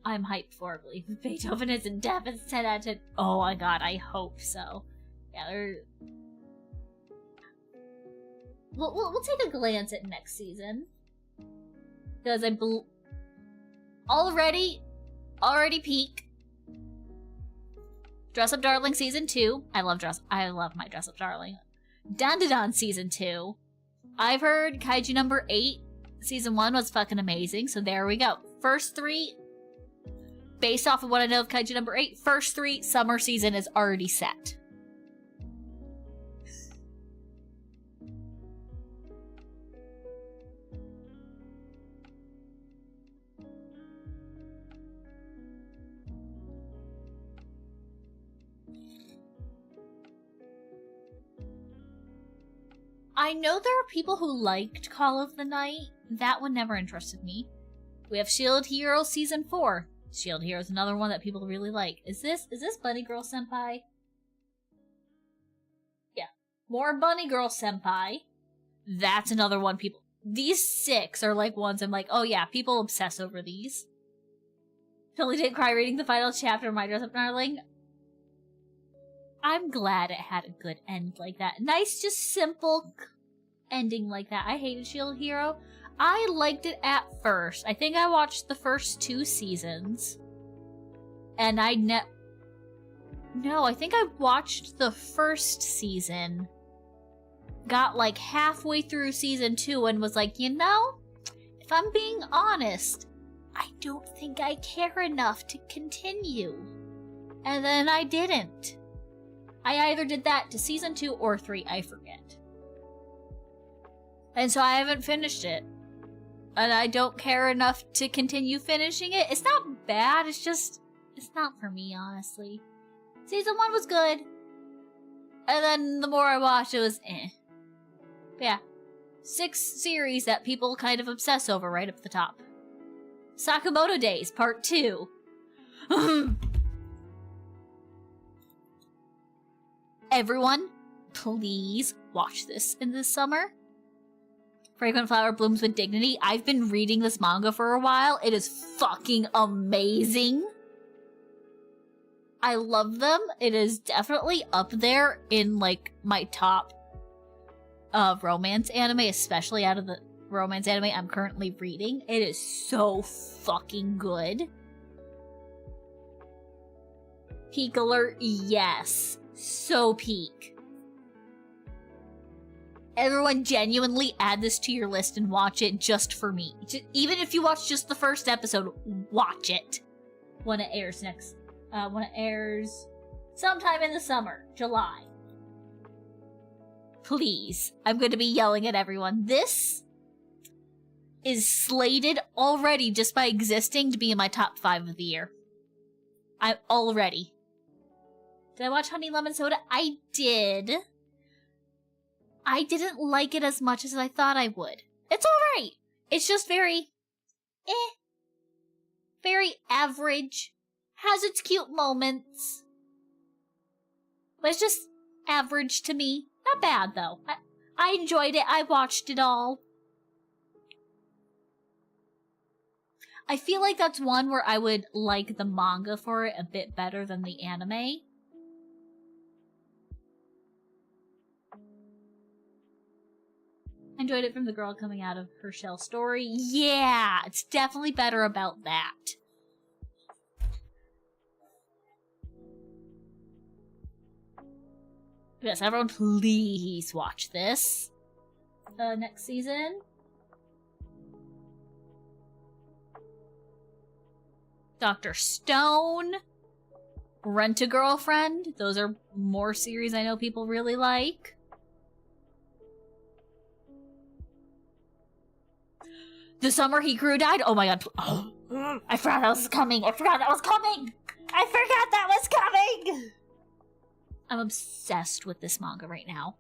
I'm hyped for, I believe. Beethoven is in depth. It's 10 out of 10. Oh my god, I hope so. Yeah, we'll take a glance at next season. Because already peak. Dress Up Darling Season 2. I love my Dress Up Darling. Dandadan Season 2. I've heard Kaiju number 8. Season 1 was fucking amazing, so there we go. First 3, based off of what I know of Kaiju number 8, first 3, summer season is already set. I know there are people who liked Call of the Night. That one never interested me. We have Shield Hero Season 4. Shield Hero is another one that people really like. Is this Bunny Girl Senpai? Yeah. More Bunny Girl Senpai. That's another one people... These 6 are like ones I'm like, oh yeah, people obsess over these. Totally didn't cry reading the final chapter of My Dress Up Darling. I'm glad it had a good end like that. Nice, just simple ending like that. I hated Shield Hero. I liked it at first. I think I watched the first 2 seasons. And I think I watched the first season. Got like halfway through season 2 and was like, you know, if I'm being honest, I don't think I care enough to continue. And then I didn't. I either did that to season 2 or 3, I forget. And so I haven't finished it. And I don't care enough to continue finishing it. It's not bad, it's just... It's not for me, honestly. Season 1 was good. And then the more I watched, it was eh. But yeah. 6 series that people kind of obsess over right up the top. Sakamoto Days, Part 2. Everyone, please watch this in this summer. Fragrant Flower Blooms with Dignity. I've been reading this manga for a while. It is fucking amazing. I love them. It is definitely up there in, like, my top romance anime, especially out of the romance anime I'm currently reading. It is so fucking good. Peak alert, yes. So peak. Everyone genuinely add this to your list and watch it just for me. Even if you watch just the first episode, watch it. When it airs when it airs sometime in the summer, July. Please, I'm going to be yelling at everyone. This is slated already just by existing to be in my top 5 of the year. I'm already. Did I watch Honey Lemon Soda? I did. I didn't like it as much as I thought I would. It's alright. It's just very... very average. Has its cute moments. But it's just average to me. Not bad, though. I enjoyed it. I watched it all. I feel like that's one where I would like the manga for it a bit better than the anime. I enjoyed it from the girl coming out of her shell story. Yeah, it's definitely better about that. Yes, everyone please watch this. Next season. Dr. Stone, Rent-A-Girlfriend. Those are more series I know people really like. The Summer He Grew died. Oh my god. Oh, I forgot that was coming. I forgot that was coming. I'm obsessed with this manga right now.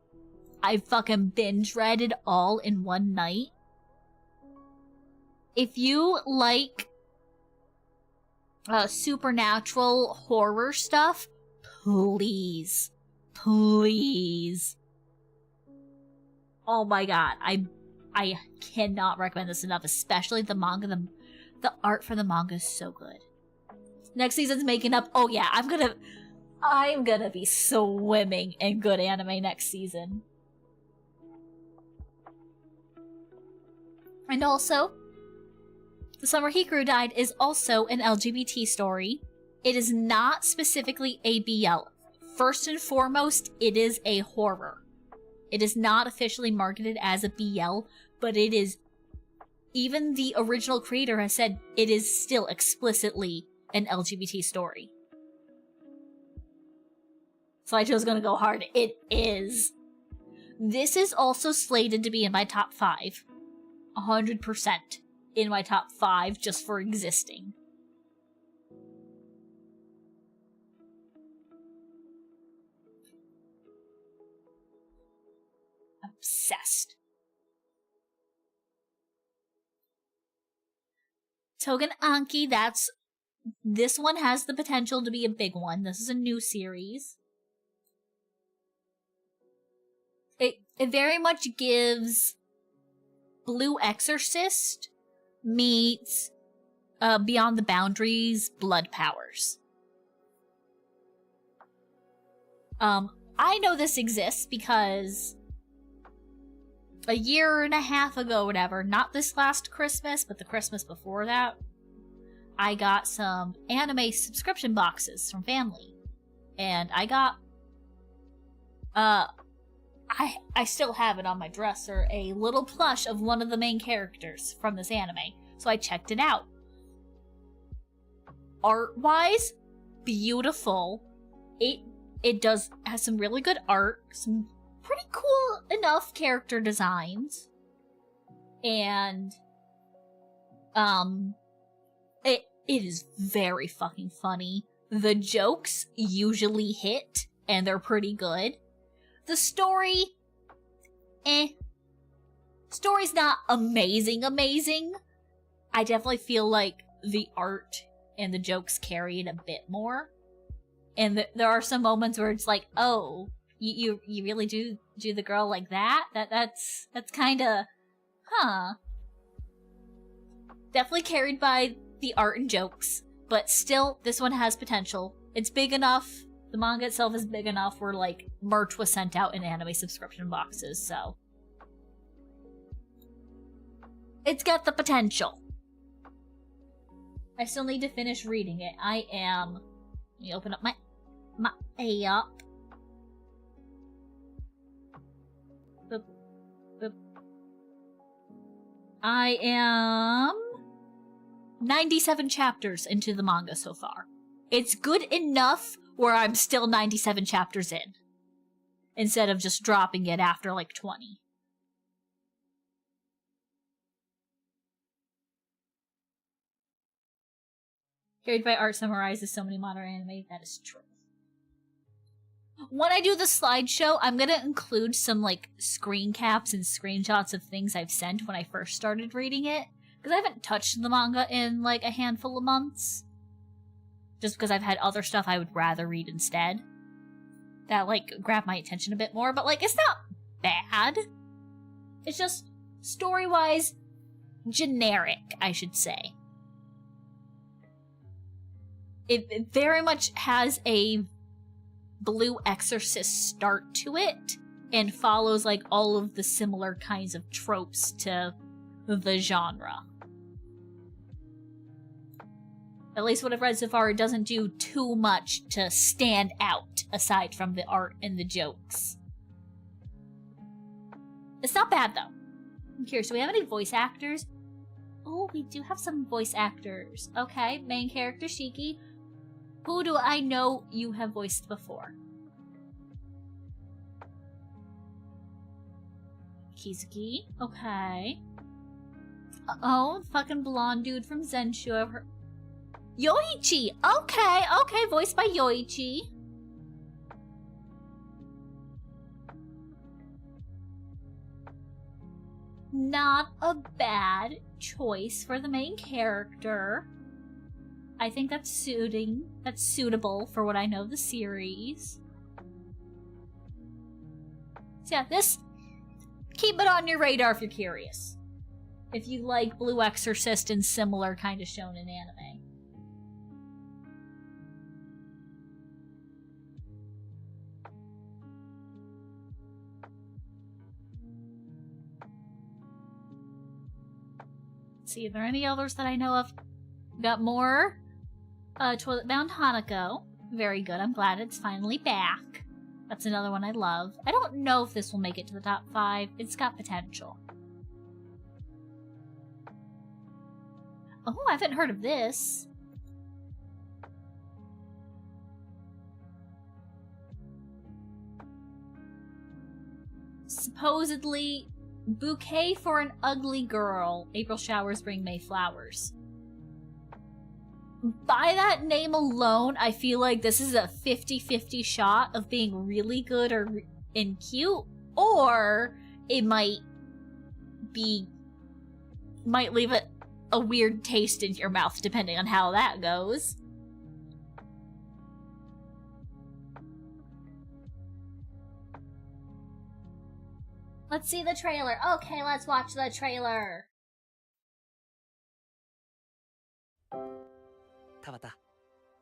I fucking binge read it all in one night. If you like supernatural horror stuff, please. Oh my god, I cannot recommend this enough, especially the manga. The art for the manga is so good. Next season's making up. Oh yeah, I'm gonna be swimming in good anime next season. And also, The Summer He Grew died is also an LGBT story. It is not specifically a BL. First and foremost, it is a horror. It is not officially marketed as a BL, but it is, even the original creator has said it is still explicitly an LGBT story. So I chose gonna go hard. It is. This is also slated to be in my top 5. 100% in my top 5 just for existing. Obsessed. Togen Anki, this one has the potential to be a big one. This is a new series. It very much gives Blue Exorcist meets Beyond the Boundaries Blood Powers. I know this exists because a year and a half ago, whatever, not this last Christmas, but the Christmas before that, I got some anime subscription boxes from family. And I got, I still have it on my dresser, a little plush of one of the main characters from this anime. So I checked it out. Art-wise, beautiful. It has some really good art, some pretty cool enough character designs. And it is very fucking funny. The jokes usually hit, and they're pretty good. The story, Story's not amazing. I definitely feel like the art and the jokes carry it a bit more. And there are some moments where it's like, oh, you really do the girl like that? That's kinda, huh. Definitely carried by the art and jokes, but still, this one has potential. It's big enough. The manga itself is big enough where, like, merch was sent out in anime subscription boxes, so it's got the potential. I still need to finish reading it. Let me open up my app. Boop, boop. I am 97 chapters into the manga so far. It's good enough where I'm still 97 chapters in, instead of just dropping it after like 20. Carried by art summarizes so many modern anime. That is true. When I do the slideshow, I'm gonna include some like screen caps and screenshots of things I've sent when I first started reading it, because I haven't touched the manga in like a handful of months. Just because I've had other stuff I would rather read instead that like grab my attention a bit more, but like it's not bad. It's just story-wise generic, I should say. It very much has a Blue Exorcist start to it and follows like all of the similar kinds of tropes to the genre. At least what I've read so far, it doesn't do too much to stand out aside from the art and the jokes. It's not bad though. I'm curious, do we have any voice actors? Oh, we do have some voice actors. Okay, main character Shiki. Who do I know you have voiced before? Kizuki. Okay. Oh, fucking blonde dude from Zenshu. I've heard. Yoichi! Okay, voiced by Yoichi. Not a bad choice for the main character. I think that's suitable for what I know of the series. So yeah, this, keep it on your radar if you're curious. If you like Blue Exorcist and similar kind of shonen anime. Let's see, are there any others that I know of? Got more. Toilet Bound Hanako. Very good. I'm glad it's finally back. That's another one I love. I don't know if this will make it to the top 5. It's got potential. Oh, I haven't heard of this. Supposedly, Bouquet for an Ugly Girl. April showers bring May flowers. By that name alone, I feel like this is a 50-50 shot of being really good and cute, or it might leave a weird taste in your mouth depending on how that goes. Let's see the trailer. Okay, let's watch the trailer. 田畑、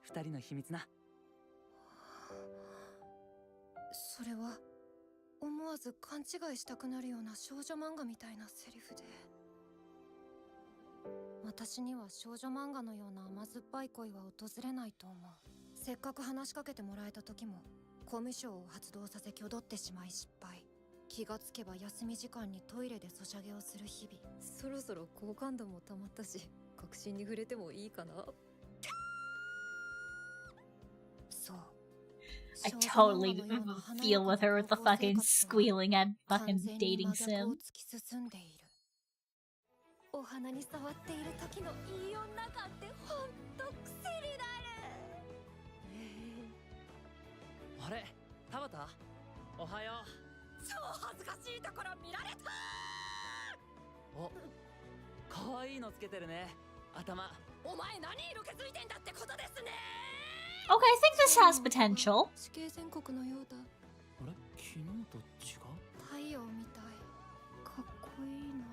二人の秘密な。それは思わず勘違いしたくなるような少女漫画みたいなセリフで、私には少女漫画のような甘酸っぱい恋は訪れないと思う。せっかく話しかけてもらえた時もコミュ障を発動させ挙動ってしまい失敗。気がつけば休み時間にトイレでソシャゲをする日々。そろそろ好感度もたまったし、確信に触れてもいいかな。I totally feel with her with the fucking squealing at fucking dating sim. お花に触っている時のいい女感ってほんと癖になる。あれ、田畑、おはよう。超恥ずかしいところ見られた。お、可愛いのつけてるね。頭。お前何色気づいてんだってことですね。 Okay, I think this has potential. 死刑宣告のようだ。あれ、昨日と違う？太陽みたい。かっこいいな。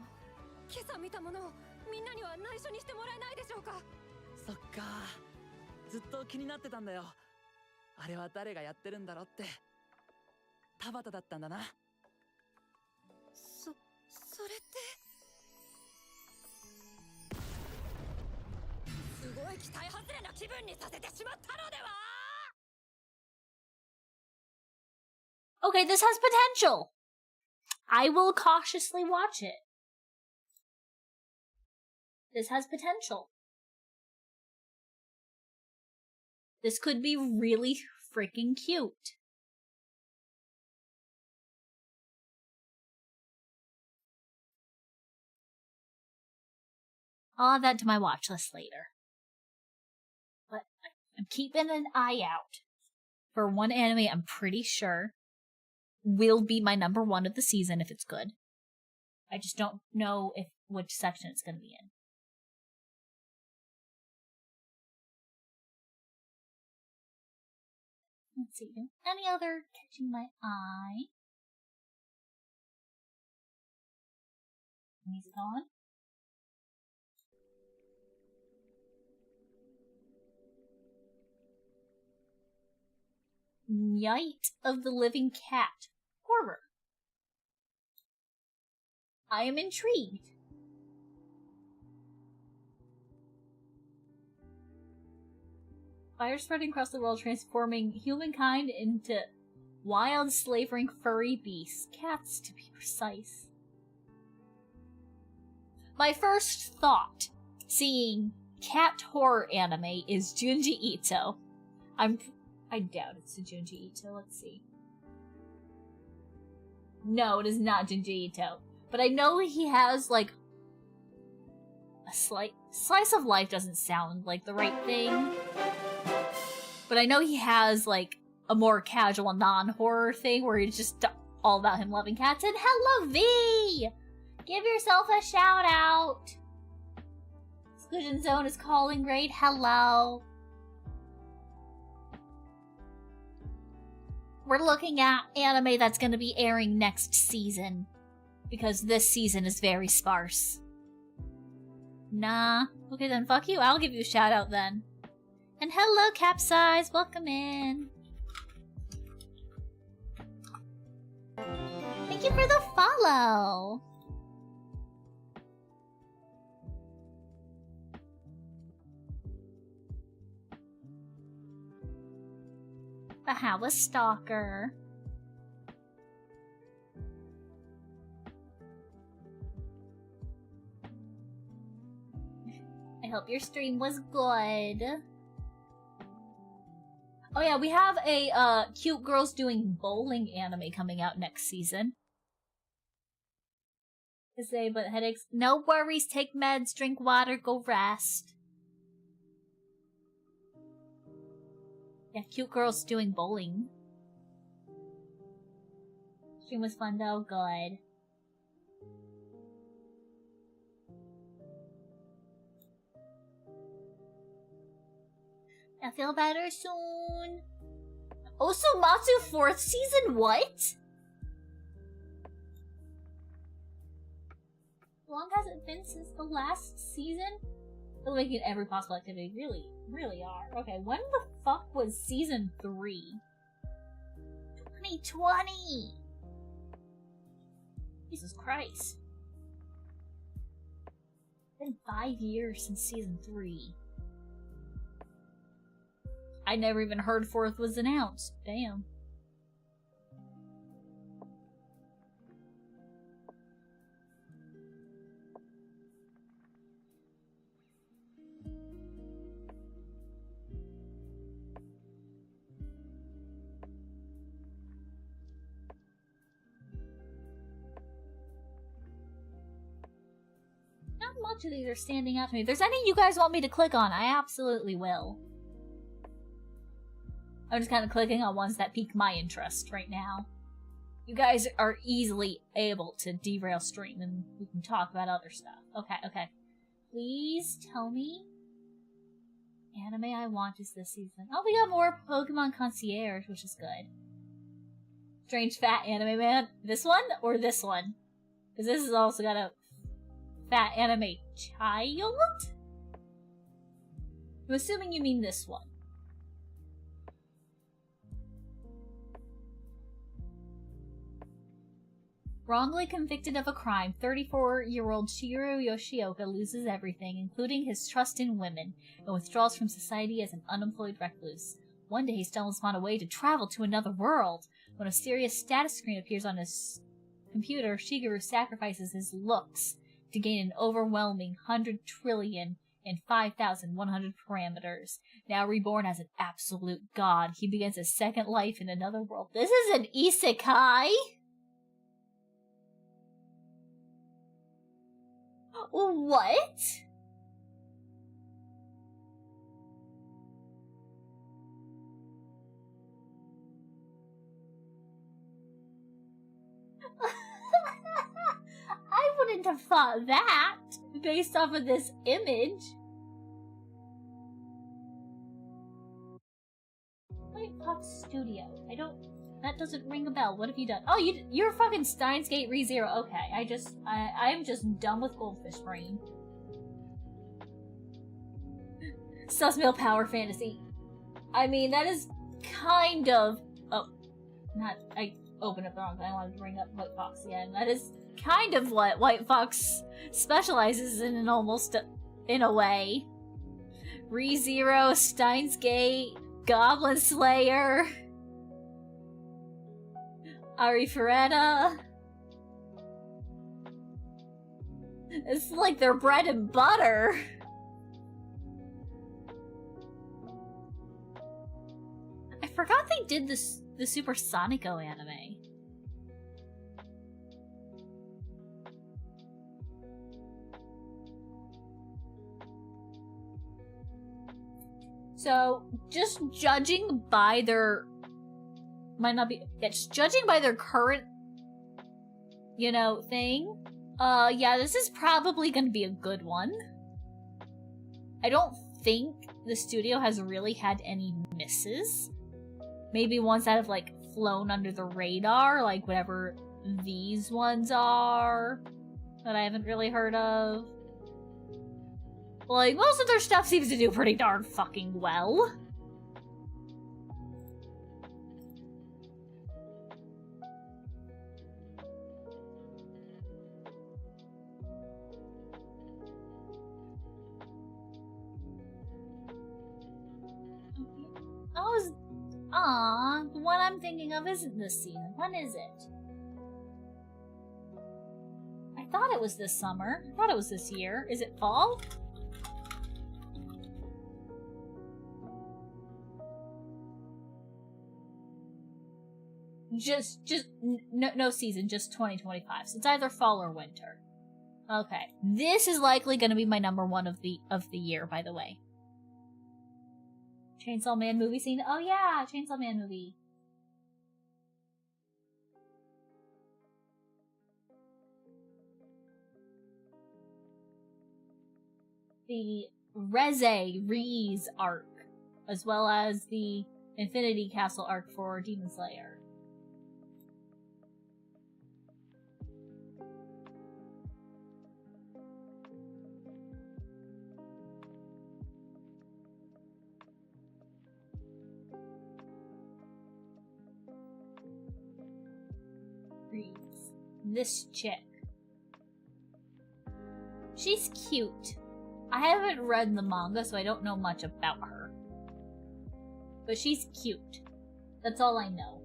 今朝見たものをみんなには内緒にしてもらえないでしょうか。そっか。ずっと気になってたんだよ。あれは誰がやってるんだろうって。田畑だったんだな。それって。すごい期待外れな気分にさせてしまったのでは。 Okay, this has potential. I will cautiously watch it. This has potential. This could be really freaking cute. I'll add that to my watch list later. But I'm keeping an eye out for one anime I'm pretty sure will be my number 1 of the season if it's good. I just don't know which section it's going to be in. Let's see. Any other catching my eye? Music on. Night of the Living Cat. Horror. I am intrigued. Fire spreading across the world, transforming humankind into wild, slavering, furry beasts. Cats, to be precise. My first thought seeing cat horror anime is Junji Ito. I doubt it's a Junji Ito. Let's see. No, it is not Junji Ito. But I know he has, like, a slice of life doesn't sound like the right thing. But I know he has, like, a more casual non-horror thing where it's just all about him loving cats. And hello, V! Give yourself a shout out! Exclusion Zone is calling great. Hello. We're looking at anime that's going to be airing next season. Because this season is very sparse. Nah. Okay then, fuck you. I'll give you a shout out then. And hello, Capsize. Welcome in. Thank you for the follow. I have a stalker. I hope your stream was good. Oh yeah, we have a cute girls doing bowling anime coming out next season. To say, but headaches. No worries, take meds, drink water, go rest. Yeah, cute girls doing bowling. Stream was fun though, good. I'll feel better soon. Osomatsu 4th season, what? How long has it been since the last season? They're making every possible activity. Really are. Okay, when the fuck was season 3? 2020! Jesus Christ. It's been 5 years since season 3. I never even heard 4th was announced. Damn. Not much of these are standing out to me. If there's any you guys want me to click on, I absolutely will. I'm just kind of clicking on ones that pique my interest right now. You guys are easily able to derail stream and we can talk about other stuff. Okay. Please tell me anime I want is this season. Oh, we got more Pokemon Concierge, which is good. Strange fat anime man. This one or this one? Because this has also got a fat anime child? I'm assuming you mean this one. Wrongly convicted of a crime, 34-year-old Shiro Yoshioka loses everything, including his trust in women, and withdraws from society as an unemployed recluse. One day he stumbles upon a way to travel to another world. When a serious status screen appears on his computer, Shigeru sacrifices his looks to gain an overwhelming 100 trillion and 5,100 parameters. Now reborn as an absolute god, he begins a second life in another world. This is an isekai? What? I wouldn't have thought that based off of this image. White Fox Studio. That doesn't ring a bell. What have you done? Oh, you're fucking Steins Gate ReZero. Okay, I'm just done with Goldfish Brain. Susmail Power Fantasy. I mean, that is kind of... Oh, I opened up the wrong thing. I wanted to bring up White Fox again. That is kind of what White Fox specializes in almost in a way. ReZero, Steins Gate, Goblin Slayer... Arifureta. It's like their bread and butter. I forgot they did the Super Sonico anime. So, just judging by their... Might not be... Yeah, just judging by their current, you know, thing. Yeah, this is probably gonna be a good one. I don't think the studio has really had any misses. Maybe ones that have, like, flown under the radar, like whatever these ones are, that I haven't really heard of. Like, most of their stuff seems to do pretty darn fucking well. The one I'm thinking of isn't this season. When is it? I thought it was this summer. I thought it was this year. Is it fall? No season, just 2025. So it's either fall or winter. Okay. This is likely gonna be my number one of the year, by the way. Chainsaw Man movie scene. Oh yeah, Chainsaw Man movie. The Riz arc, as well as the Infinity Castle arc for Demon Slayer. This chick. She's cute. I haven't read the manga, so I don't know much about her. But she's cute. That's all I know.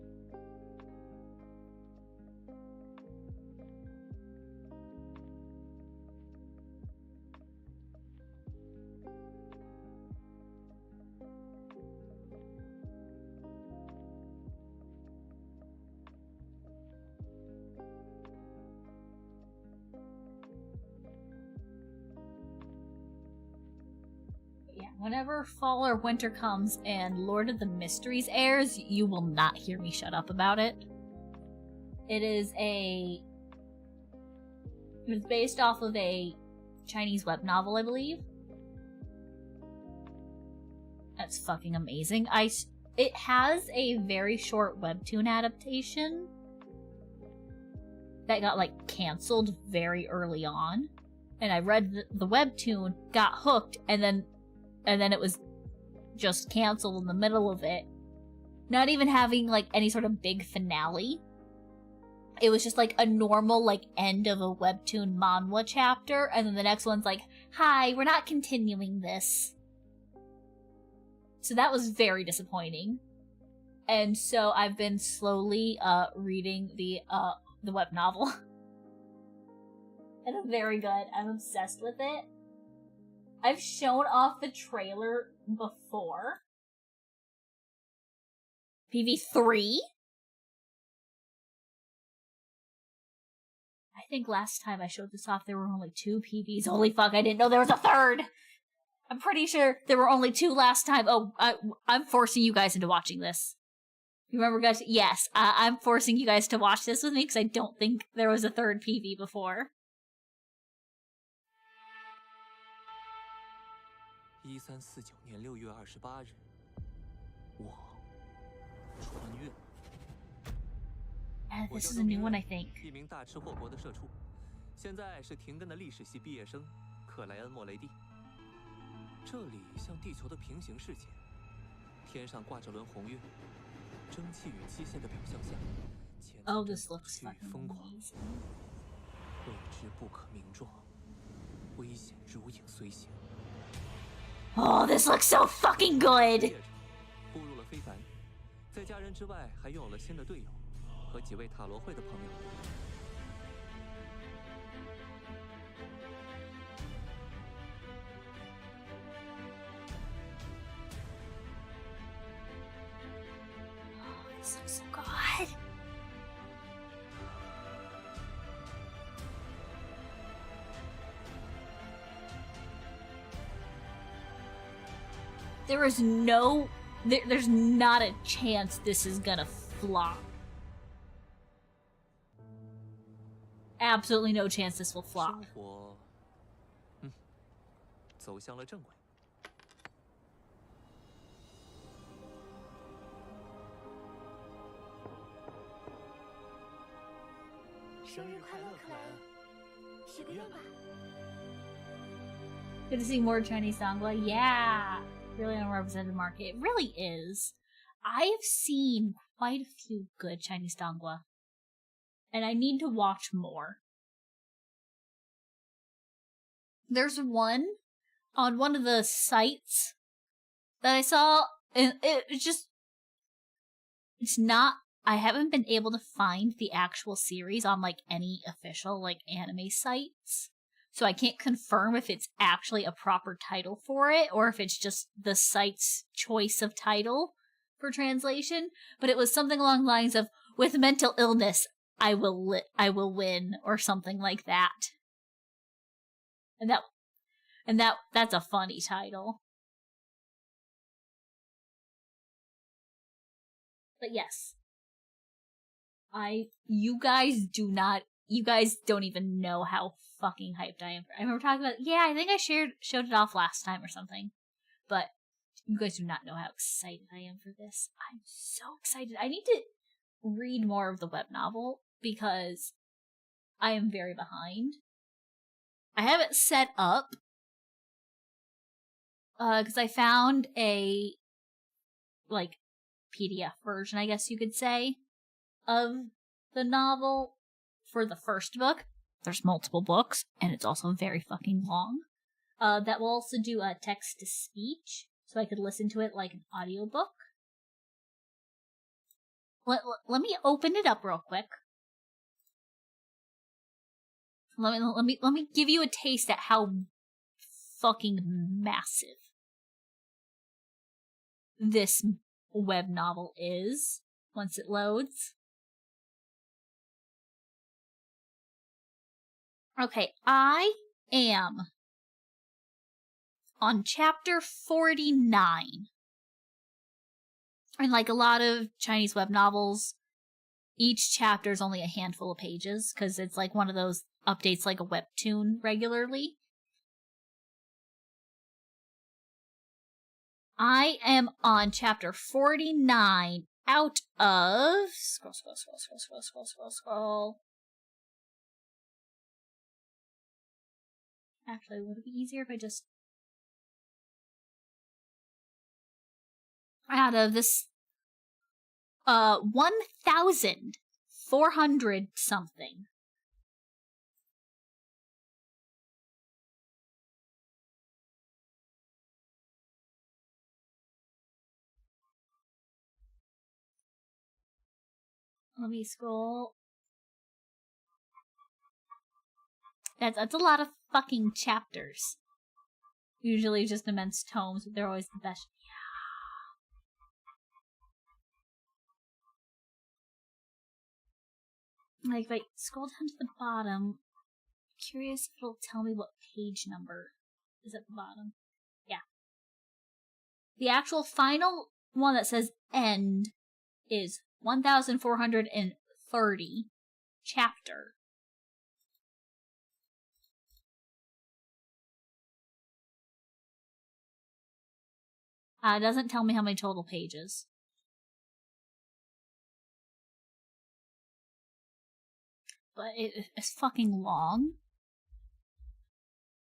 Whenever fall or winter comes and Lord of the Mysteries airs, you will not hear me shut up about it. It's based off of a Chinese web novel, I believe. That's fucking amazing. It has a very short webtoon adaptation that got, like, canceled very early on. And I read the webtoon, got hooked, and then it was just canceled in the middle of it. Not even having, like, any sort of big finale. It was just, like, a normal, like, end of a webtoon manhwa chapter, and then the next one's like, hi, we're not continuing this. So that was very disappointing. And so I've been slowly, reading the web novel. And it's very good. I'm obsessed with it. I've shown off the trailer before. PV3? I think last time I showed this off there were only 2 PVs. Holy fuck, I didn't know there was a third! I'm pretty sure there were only 2 last time. Oh, I'm forcing you guys into watching this. You remember, guys? Yes, I'm forcing you guys to watch this with me because I don't think there was a third PV before. 1349年6月28日，我穿越。This is a new one, I think. 一名大吃货国的社畜，现在是停更的历史系毕业生克莱恩·莫雷蒂。这里像地球的平行世界，天上挂着轮红月，蒸汽与机械的表象下，前去与疯狂，未知不可名状，危险如影随形。 Oh, this looks so fucking good! 步入了非凡，在家人之外，还拥有了新的队友和几位塔罗会的朋友。There is no... there's not a chance this is gonna flop. Absolutely no chance this will flop. 生活，走向了正轨。生日快乐，克莱恩！许个愿吧。 Good to see more Chinese sangwa. Yeah, really unrepresented market. It really is. I have seen quite a few good Chinese sangwa, and I need to watch more. There's one on one of the sites that I saw, and it's not. I haven't been able to find the actual series on like any official like anime sites. So I can't confirm if it's actually a proper title for it or if it's just the site's choice of title for translation. But it was something along the lines of, with mental illness, I will win, or something like that. And that's a funny title. But yes. You guys don't even know how fucking hyped I am. I remember talking about, I think I showed it off last time or something. But you guys do not know how excited I am for this. I'm so excited. I need to read more of the web novel because I am very behind. I have it set up because I found a like PDF version, I guess you could say, of the novel for the first book. There's multiple books, and it's also very fucking long. That will also do a text-to-speech, so I could listen to it like an audiobook. Let me open it up real quick. Let me give you a taste at how fucking massive this web novel is once it loads. Okay, I am on chapter 49. And like a lot of Chinese web novels, each chapter is only a handful of pages, because it's like one of those updates like a webtoon regularly. I am on chapter 49 out of... Scroll. Actually, would it be easier if I just... Out of this... 1,400 something. Let me scroll. That's a lot of fucking chapters. Usually just immense tomes, but they're always the best. Yeah. Like, if I scroll down to the bottom, curious if it'll tell me what page number is at the bottom. Yeah. The actual final one that says end is 1,430 chapter. It doesn't tell me how many total pages. But it's fucking long.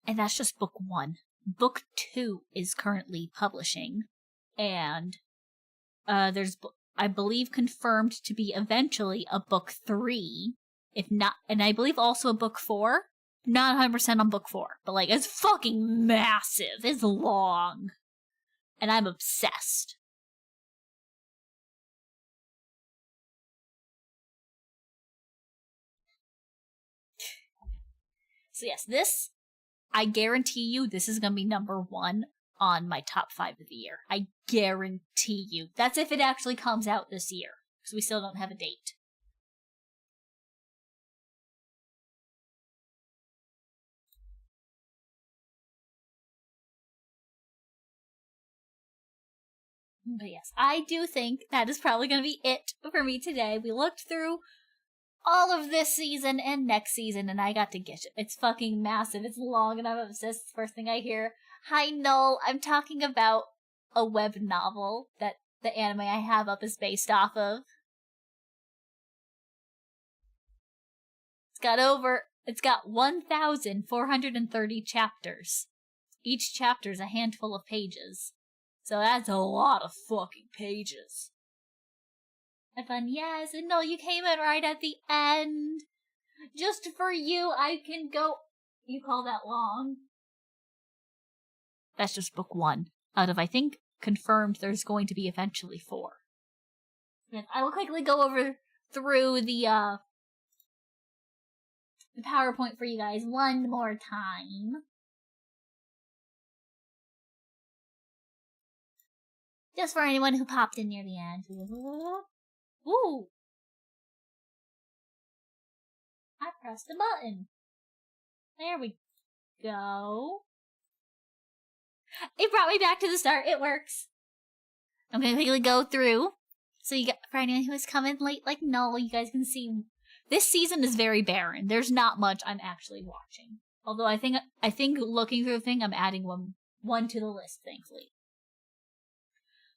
And that's just book 1. Book 2 is currently publishing. And there's, I believe, confirmed to be eventually a book 3. If not, and I believe also a book 4. Not 100% on book 4. But like, it's fucking massive. It's long. And I'm obsessed. So yes, this, I guarantee you, this is going to be number 1 on my top 5 of the year. I guarantee you. That's if it actually comes out this year. Because we still don't have a date. But yes, I do think that is probably going to be it for me today. We looked through all of this season and next season, and I got to get it. It's fucking massive. It's long, and I'm obsessed. First thing I hear, hi Null, I'm talking about a web novel that the anime I have up is based off of. It's got 1,430 chapters. Each chapter is a handful of pages. So that's a lot of fucking pages. And fun, yes, and no, you came in right at the end. Just for you, I can go... You call that long? That's just book 1. Out of, I think, confirmed there's going to be eventually 4. And I will quickly go through the PowerPoint for you guys one more time. Just for anyone who popped in near the end. Ooh! I pressed a button. There we go. It brought me back to the start. It works. I'm gonna quickly go through. So you got, for anyone who is coming late like Null, you guys can see this season is very barren. There's not much I'm actually watching. Although I think looking through the thing, I'm adding one to the list, thankfully.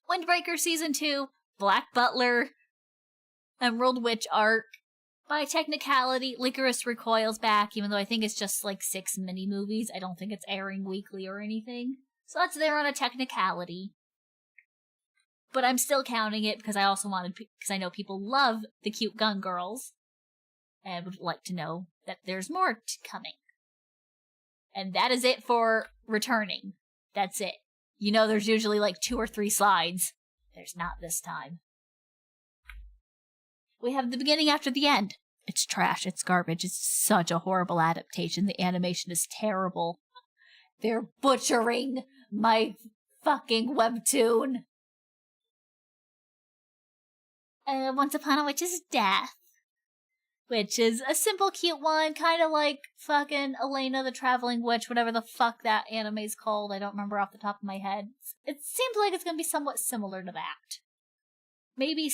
Windbreaker Season 2, Black Butler, Emerald Witch Arc. By technicality, Licorice Recoils back, even though I think it's just like 6 mini-movies. I don't think it's airing weekly or anything. So that's there on a technicality. But I'm still counting it because I also because I know people love the cute gun girls. And would like to know that there's more coming. And that is it for returning. That's it. You know there's usually like 2 or 3 slides. There's not this time. We have the beginning after the end. It's trash, it's garbage, it's such a horrible adaptation. The animation is terrible. They're butchering my fucking webtoon. Once Upon a Witch's Death. Which is a simple, cute one, kind of like fucking Elena the Traveling Witch, whatever the fuck that anime's called. I don't remember off the top of my head. It seems like it's gonna be somewhat similar to that. Maybe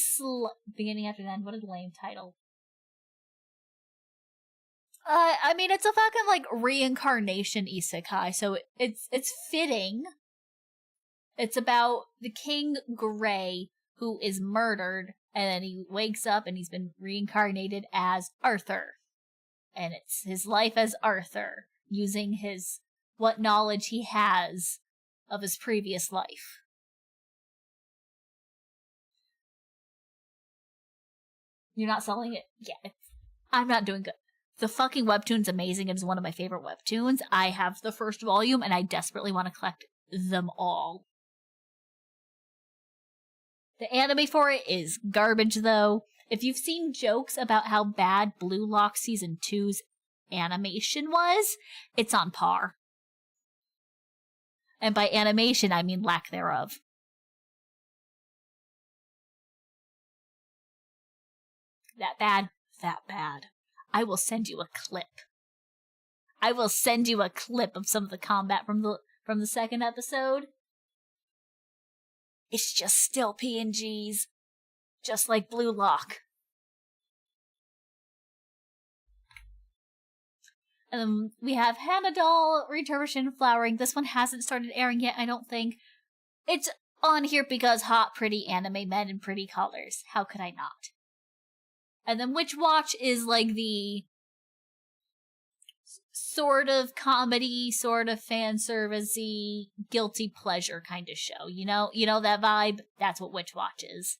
beginning after the end. What a lame title. I mean, it's a fucking like reincarnation isekai, so it's fitting. It's about the King Gray who is murdered. And then he wakes up and he's been reincarnated as Arthur. And it's his life as Arthur, using what knowledge he has of his previous life. You're not selling it? Yeah, I'm not doing good. The fucking webtoon's amazing. It is one of my favorite webtoons. I have the first volume and I desperately want to collect them all. The anime for it is garbage, though. If you've seen jokes about how bad Blue Lock Season 2's animation was, it's on par. And by animation, I mean lack thereof. That bad? That bad. I will send you a clip. I will send you a clip of some of the combat from the second episode. It's just still PNGs. Just like Blue Lock. And then we have Hanadol, Returbition, Flowering. This one hasn't started airing yet, I don't think. It's on here because hot, pretty anime men in pretty colors. How could I not? And then Witch Watch is like the sort of comedy, sort of fan servicey, guilty pleasure kind of show. You know that vibe? That's what Witch Watch is.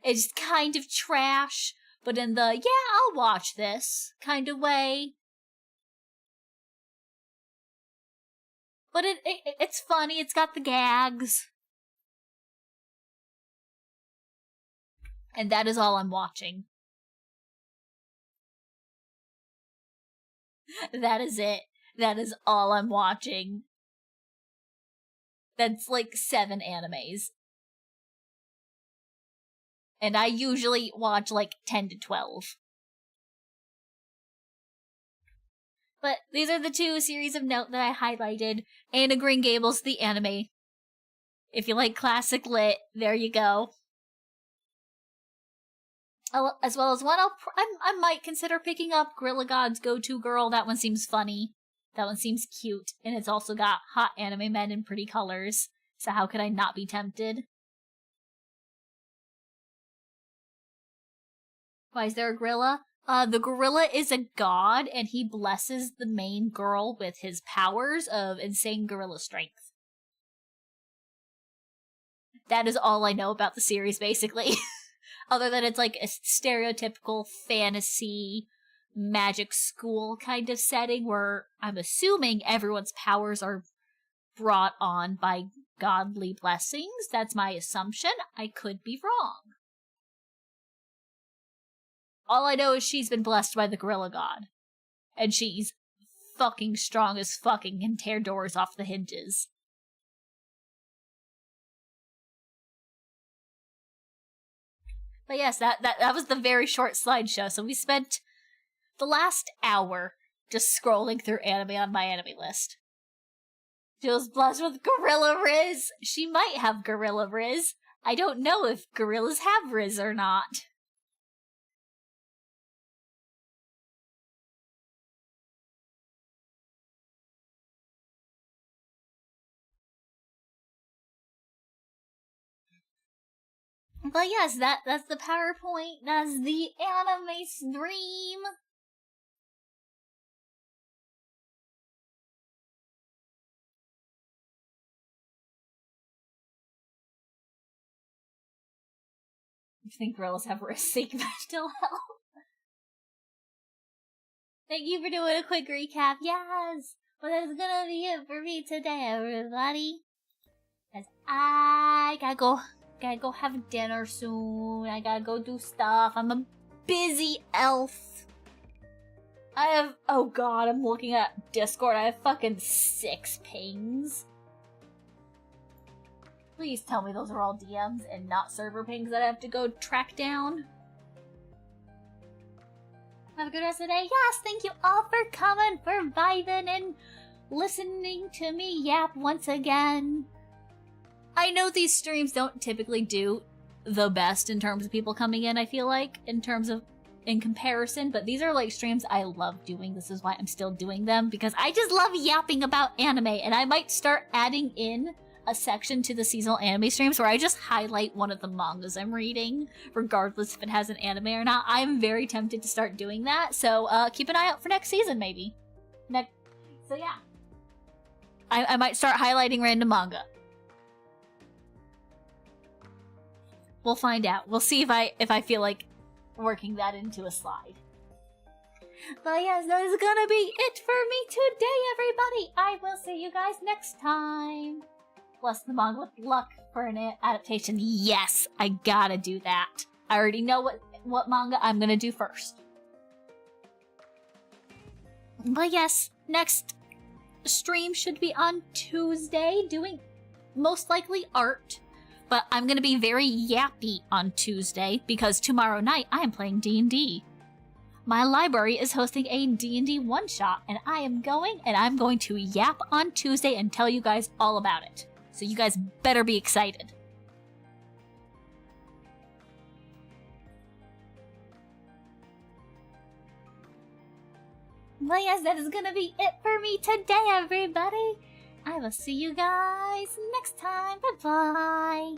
It's kind of trash, but in the, yeah, I'll watch this kind of way. But it's funny, it's got the gags. And that is all I'm watching. That is it. That is all I'm watching. That's like 7 animes. And I usually watch like 10 to 12. But these are the 2 series of note that I highlighted. Anne of Green Gables, the anime. If you like classic lit, there you go. As well as one I might consider picking up, Gorilla God's Go-To Girl. That one seems funny. That one seems cute. And it's also got hot anime men in pretty colors. So how could I not be tempted? Why is there a gorilla? The gorilla is a god, and he blesses the main girl with his powers of insane gorilla strength. That is all I know about the series, basically. Other than it's like a stereotypical fantasy magic school kind of setting where I'm assuming everyone's powers are brought on by godly blessings. That's my assumption. I could be wrong. All I know is she's been blessed by the gorilla god. And she's fucking strong as fucking can tear doors off the hinges. But yes, that was the very short slideshow. So we spent the last hour just scrolling through anime on my anime list. She was blessed with Gorilla Riz. She might have Gorilla Riz. I don't know if gorillas have Riz or not. But yes, that's the PowerPoint. That's the anime stream. I think gorillas have seek mental health. Thank you for doing a quick recap. Yes! Well, that's gonna be it for me today, everybody. As I gotta go have dinner soon. I gotta go do stuff. I'm a busy elf. Oh god, I'm looking at Discord. I have fucking 6 pings. Please tell me those are all DMs and not server pings that I have to go track down. Have a good rest of the day. Yes, thank you all for coming, for vibing and listening to me yap once again. I know these streams don't typically do the best in terms of people coming in, I feel like, in comparison, but these are like streams I love doing. This is why I'm still doing them, because I just love yapping about anime, and I might start adding in a section to the seasonal anime streams where I just highlight one of the mangas I'm reading, regardless if it has an anime or not. I'm very tempted to start doing that, so keep an eye out for next season, maybe. So yeah. I might start highlighting random manga. We'll find out. We'll see if I feel like working that into a slide. But yes, that is gonna be it for me today, everybody. I will see you guys next time. Bless the manga with luck for an adaptation. Yes, I gotta do that. I already know what manga I'm gonna do first. But yes, next stream should be on Tuesday, doing most likely art. But I'm gonna be very yappy on Tuesday because tomorrow night I am playing D&D. My library is hosting a D&D one-shot, and I'm going to yap on Tuesday and tell you guys all about it. So you guys better be excited. Well, yes, that is gonna be it for me today, everybody. I will see you guys next time. Bye-bye.